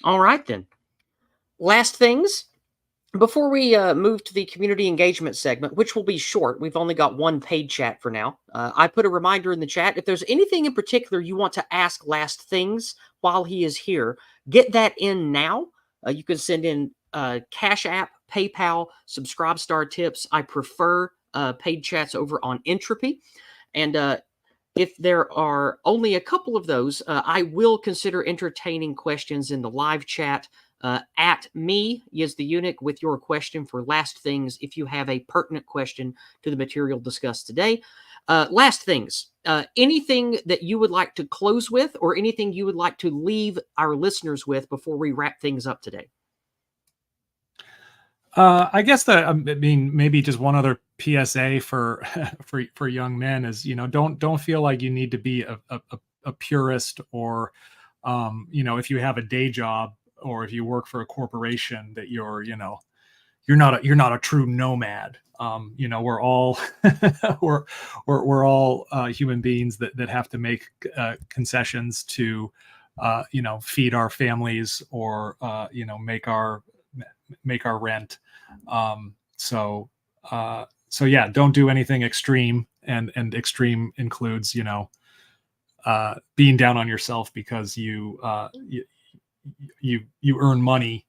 All right, then. Last things. Before we move to the community engagement segment, which will be short, we've only got one paid chat for now. I put a reminder in the chat. If there's anything in particular you want to ask Last Things while he is here, get that in now. You can send in Cash App, PayPal, Subscribe Star tips. I prefer paid chats over on Entropy. And if there are only a couple of those, I will consider entertaining questions in the live chat. At me, is the Eunuch, with your question for Last Things if you have a pertinent question to the material discussed today. Last Things, anything that you would like to close with or anything you would like to leave our listeners with before we wrap things up today? I guess that, I mean, maybe just one other PSA for for young men is, you know, don't feel like you need to be a purist, or you know, if you have a day job or if you work for a corporation, that you're, you know, you're not a true nomad. You know, we're all we're all human beings that have to make concessions to you know, feed our families, or you know, make our rent. So so yeah, don't do anything extreme, and extreme includes, you know, being down on yourself because you earn money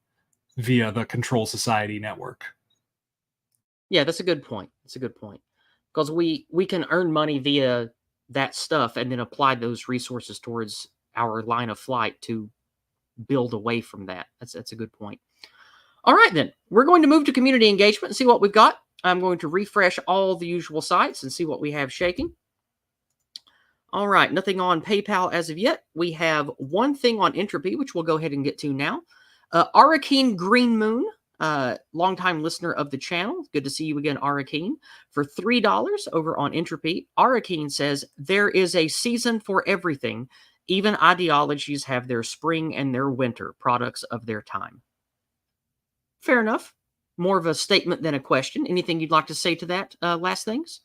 via the control society network. Yeah, that's a good point. That's a good point. Because we can earn money via that stuff and then apply those resources towards our line of flight to build away from that. That's a good point. All right, then. We're going to move to community engagement and see what we've got. I'm going to refresh all the usual sites and see what we have shaking. All right, nothing on PayPal as of yet. We have one thing on Entropy, which we'll go ahead and get to now. Arakeen Green Moon, longtime listener of the channel. Good to see you again, Arakeen. For $3 over on Entropy, Arakeen says, there is a season for everything. Even ideologies have their spring and their winter, products of their time. Fair enough. More of a statement than a question. Anything you'd like to say to that, Last Things?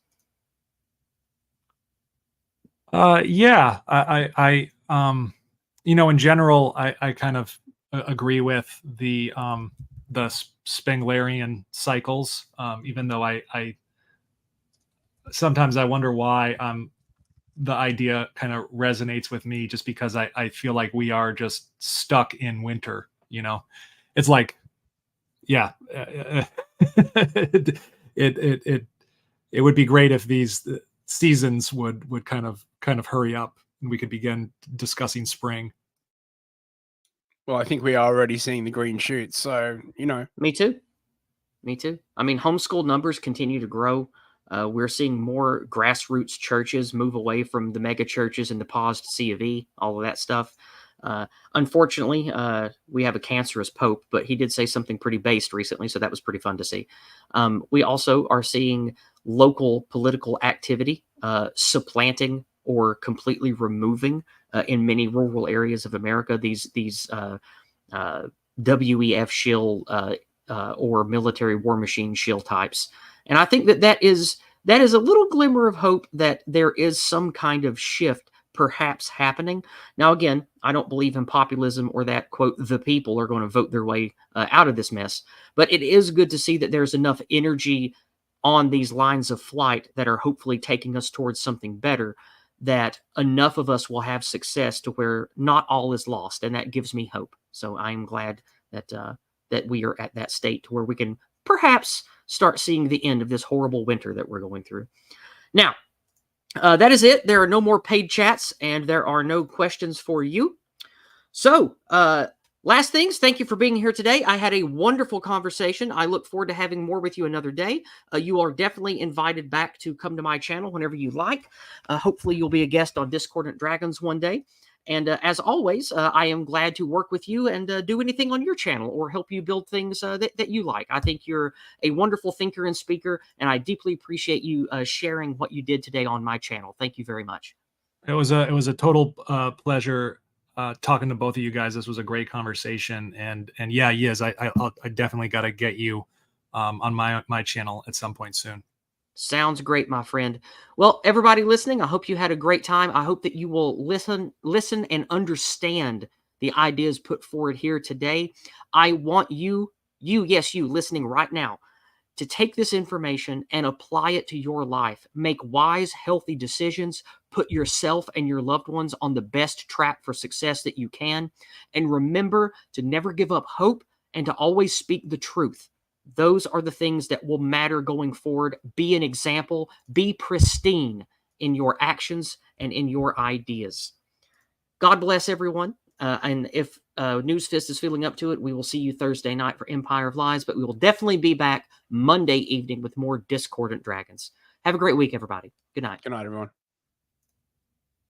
Yeah, you know, in general, I kind of agree with the Spenglerian cycles, even though I sometimes I wonder why the idea kind of resonates with me, just because I feel like we are just stuck in winter, you know. It's like, yeah, it would be great if these seasons would kind of hurry up and we could begin discussing spring. Well, I think we are already seeing the green shoots. So, you know. Me too. Me too. I mean, homeschool numbers continue to grow. We're seeing more grassroots churches move away from the mega churches and the paused C of E, all of that stuff. Unfortunately, we have a cancerous pope, but he did say something pretty based recently, so that was pretty fun to see. We also are seeing local political activity supplanting or completely removing in many rural areas of America these WEF shill or military war machine shill types. And I think that is a little glimmer of hope that there is some kind of shift perhaps happening. Now, again, I don't believe in populism or that, quote, the people are going to vote their way out of this mess. But it is good to see that there's enough energy on these lines of flight that are hopefully taking us towards something better, that enough of us will have success to where not all is lost, and that gives me hope. So I am glad that that we are at that state to where we can perhaps start seeing the end of this horrible winter that we're going through. Now, that is it. There are no more paid chats, and there are no questions for you. So, last things, thank you for being here today. I had a wonderful conversation. I look forward to having more with you another day. You are definitely invited back to come to my channel whenever you like. Hopefully, you'll be a guest on Discordant Dragons one day. And as always, I am glad to work with you and do anything on your channel or help you build things that you like. I think you're a wonderful thinker and speaker, and I deeply appreciate you sharing what you did today on my channel. Thank you very much. It was a total pleasure talking to both of you guys. This was a great conversation, and yeah, yes, I definitely got to get you on my channel at some point soon. Sounds great, my friend. Well, everybody listening, I hope you had a great time. I hope that you will listen and understand the ideas put forward here today. I want you listening right now, to take this information and apply it to your life. Make wise, healthy decisions. Put yourself and your loved ones on the best track for success that you can. And remember to never give up hope and to always speak the truth. Those are the things that will matter going forward. Be an example. Be pristine in your actions and in your ideas. God bless everyone. And if Newsfist is feeling up to it, we will see you Thursday night for Empire of Lies, but we will definitely be back Monday evening with more Discordant Dragons. Have a great week, everybody. Good night. Good night, everyone.